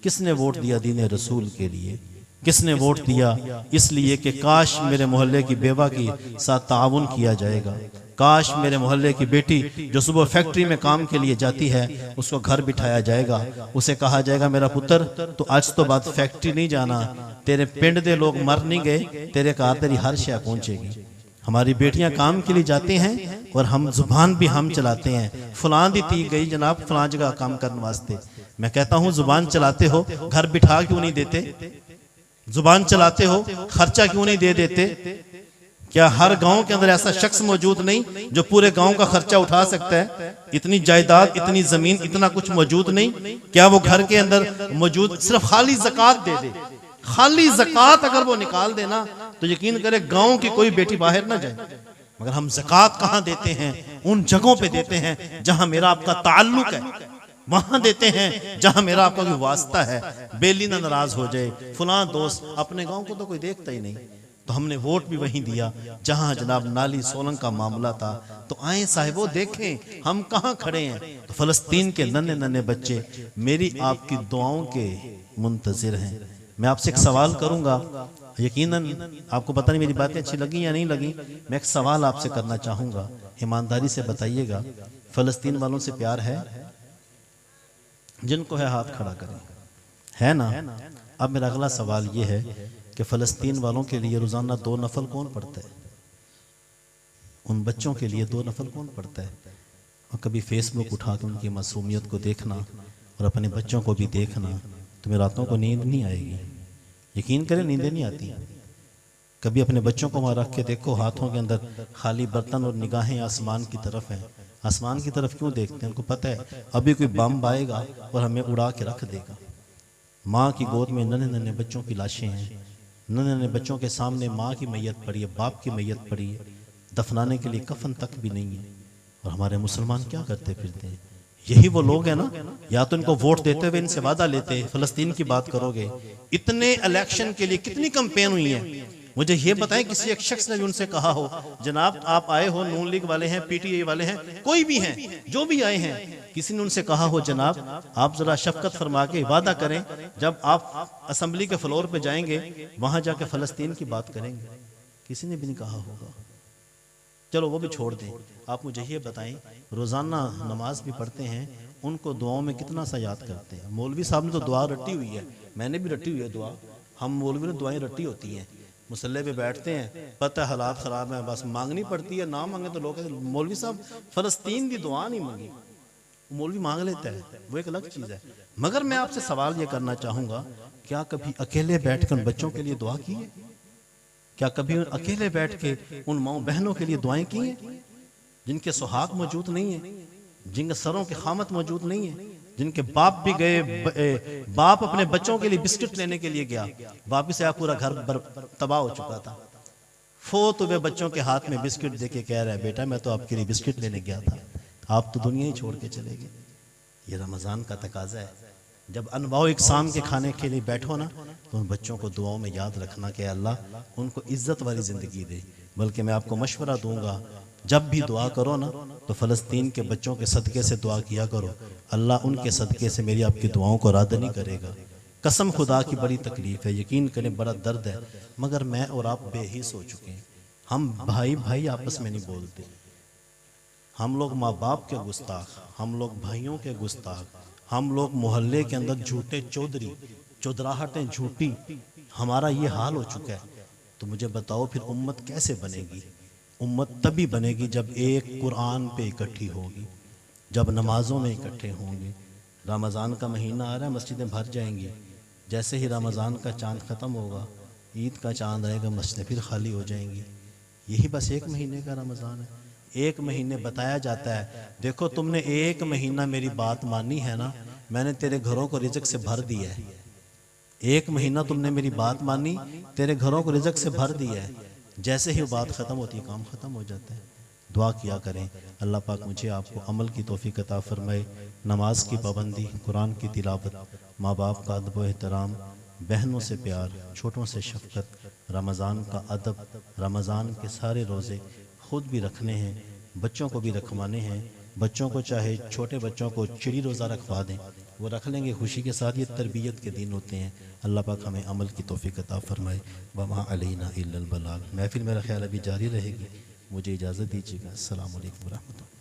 किसने वोट दिया? दीन रसूल के लिए। किसने वोट दिया? इसलिए कि काश मेरे मोहल्ले की बेवा की साथ ताउन किया जाएगा, काश मेरे मोहल्ले की बेटी जो सुबह फैक्ट्री में काम के लिए जाती है उसको घर बिठाया जाएगा, उसे कहा जाएगा मेरा पुत्र तो आज तो बात फैक्ट्री नहीं जाना, तेरे पिंड दे लोग मर नहीं गए, तेरे घर तेरी हर शय पहुंचेगी। हमारी बेटियां काम के लिए जाते हैं और हम जुबान भी हम चलाते हैं, फलां दी ती गई जनाब फलां जगह काम करने वास्ते। मैं कहता हूं जुबान चलाते हो घर बिठा क्यों नहीं देते? जुबान चलाते हो खर्चा क्यों नहीं दे देते? क्या हर गांव के अंदर ऐसा शख्स मौजूद नहीं जो पूरे गांव का खर्चा उठा सकता है? इतनी जायदाद, इतनी जमीन, इतना कुछ मौजूद नहीं? क्या वो घर के अंदर मौजूद सिर्फ खाली ज़कात दे दे? खाली ज़कात अगर वो निकाल देना तो यकीन करे गांव की कोई बेटी बाहर ना जाए। मगर हम ज़कात कहां देते हैं? उन जगहों पे देते हैं जहां मेरा आपका ताल्लुक है, वहां देते हैं जहां मेरा आपका कोई वास्ता है। बेली ना नाराज हो जाए, फलां दोस्त, अपने गांव को तो कोई देखता ही नहीं। तो हमने वोट भी वहीं दिया जहां जनाब नाली सोलंग का मामला था। तो आए साहिबो देखें हम कहां खड़े हैं। तो फलस्तीन के नन्हे नन्हे बच्चे मेरी आपकी दुआओं के मुंतजिर हैं। मैं आपसे एक सवाल करूंगा, यकीनन आपको पता नहीं मेरी बातें अच्छी लगी या नहीं लगी, मैं एक सवाल आपसे करना चाहूंगा, ईमानदारी से बताइएगा, फलस्तीन वालों से प्यार है? जिनको है हाथ खड़ा करें, है ना? अब मेरा अगला सवाल ये है कि फलस्तीन वालों के लिए रोजाना 2 नफल कौन पढ़ता है? उन बच्चों के लिए 2 नफल कौन पढ़ता है? और कभी फेसबुक उठा के उनकी मासूमियत को देखना और अपने बच्चों को भी देखना, तुम्हें रातों को नींद नहीं आएगी। यकीन करें नींदें नहीं आती। कभी अपने बच्चों को वहाँ रख के देखो, हाथों के अंदर खाली बर्तन और निगाहें आसमान की तरफ हैं। आसमान की तरफ क्यों देखते हैं? उनको पता है अभी कोई बम आएगा और हमें उड़ा के रख देगा। माँ की गोद में नन्हे नन्हे बच्चों की लाशें हैं, नन्हे नन्हे बच्चों के सामने माँ की मैयत पड़ी है, बाप की मैयत पड़ी है, दफनाने के लिए कफन तक भी नहीं है। और हमारे मुसलमान क्या करते फिरते हैं? यही वो लोग हैं ना, या तो इनको वोट देते हुए इनसे वादा लेते, फलस्तीन की बात करोगे। इतने इलेक्शन के लिए कितनी कैंपेन हुई है, मुझे ये बताएं किसी एक शख्स ने भी उनसे कहा हो जनाब आप आए हो, नून लीग वाले हैं, पीटीआई वाले हैं, कोई भी हैं, जो भी आए हैं, किसी ने उनसे कहा हो जनाब आप जरा शफकत फरमा के वादा करें जब आप असेंबली के फ्लोर पे जाएंगे वहां जाके फलस्तीन की बात करेंगे? किसी ने भी नहीं कहा होगा। चलो वो भी छोड़ दें, आप मुझे ये बताएं रोजाना नमाज भी पढ़ते हैं, उनको दुआओं में कितना सा याद करते हैं? मौलवी साहब ने तो दुआ रटी हुई है, मैंने भी रटी हुई है दुआ, हम मौलवी ने दुआएं रटी होती हैं। मुसल्ले पे बैठते हैं, पता है हालात खराब है, बस मांगनी पड़ती है, ना मांगे तो लोग मौलवी साहब फलस्तीन की दुआ नहीं मांगी, मौलवी मांग लेता है, वो एक अलग चीज़ है। मगर मैं आपसे सवाल ये करना चाहूँगा, क्या कभी अकेले बैठकर बच्चों के लिए दुआ की है? क्या कभी अकेले बैठ के उन माओ बहनों के लिए दुआएं की हैं जिनके सुहाग मौजूद नहीं है, जिनके सरों के खामत मौजूद नहीं है, जिनके बाप भी गए, बाप अपने बच्चों के लिए बिस्किट लेने के लिए गया, वापिस आया पूरा घर तबाह हो चुका था, फोत हुए बच्चों के हाथ में बिस्किट देके कह रहा है बेटा मैं तो आपके लिए बिस्किट लेने गया था, आप तो दुनिया ही छोड़ के चले गए। ये रमज़ान का तकाजा है, जब अनवाओ इकसाम के खाने के लिए बैठो ना तो उन बच्चों को दुआओं में याद रखना कि अल्लाह उनको इज्जत वाली ज़िंदगी दे। बल्कि मैं आपको मशवरा दूंगा, जब भी दुआ करो ना तो फ़लस्तीन के बच्चों के सदक़े से दुआ किया करो, अल्लाह उनके सदक़े से मेरी आपकी दुआओं को रद्द नहीं करेगा। कसम खुदा की बड़ी तकलीफ़ है, यकीन करें बड़ा दर्द है, मगर मैं और आप बेहिस हो चुके हैं। हम भाई भाई आपस में नहीं बोलते, हम लोग माँ बाप के गुस्ताख, हम लोग भाइयों के गुस्ताख, हम लोग मोहल्ले के अंदर झूठे चौधरी, चौधराहटें झूठी, हमारा ये हाल हो चुका है। तो मुझे बताओ फिर उम्मत कैसे बनेगी? उम्मत तभी बनेगी जब एक कुरान पे इकट्ठी होगी, जब नमाजों में इकट्ठे होंगे। रमज़ान का महीना आ रहा है, मस्जिदें भर जाएंगी। जैसे ही रमज़ान का चाँद ख़त्म होगा, ईद का चाँद आएगा, मस्जिदें फिर खाली हो जाएंगी। यही बस 1 महीने का रमज़ान है। 1 महीने बताया जाता है, देखो तुमने 1 महीना मेरी बात मानी है ना, मैंने तेरे घरों को रिज़्क़ से भर दिया है। 1 महीना तुमने मेरी बात मानी, तेरे घरों को रिज़्क़ से भर दिया है। जैसे ही बात ख़त्म होती है काम ख़त्म हो जाता है। दुआ किया करें, अल्लाह पाक मुझे आपको अमल की तौफीक अता फरमाए। नमाज की पाबंदी, कुरान की तिलावत, माँ बाप का अदब व एहतराम, बहनों से प्यार, छोटों से शफ़क़त, रमज़ान का अदब, रमज़ान के सारे रोज़े खुद भी रखने हैं, बच्चों को भी रखवाने हैं। बच्चों को, चाहे छोटे बच्चों को चिड़ी रोज़ा रखवा दें, वो रख लेंगे खुशी के साथ। ये तरबियत के दिन होते हैं। अल्लाह पाक हमें अमल की तौफीक अता फरमाए। वमा अलैना इल्लल बलाग। महफिल मेरा ख्याल अभी जारी रहेगी, मुझे इजाज़त दीजिएगा। अस्सलामु अलैकुम व रहमतुल्लाह।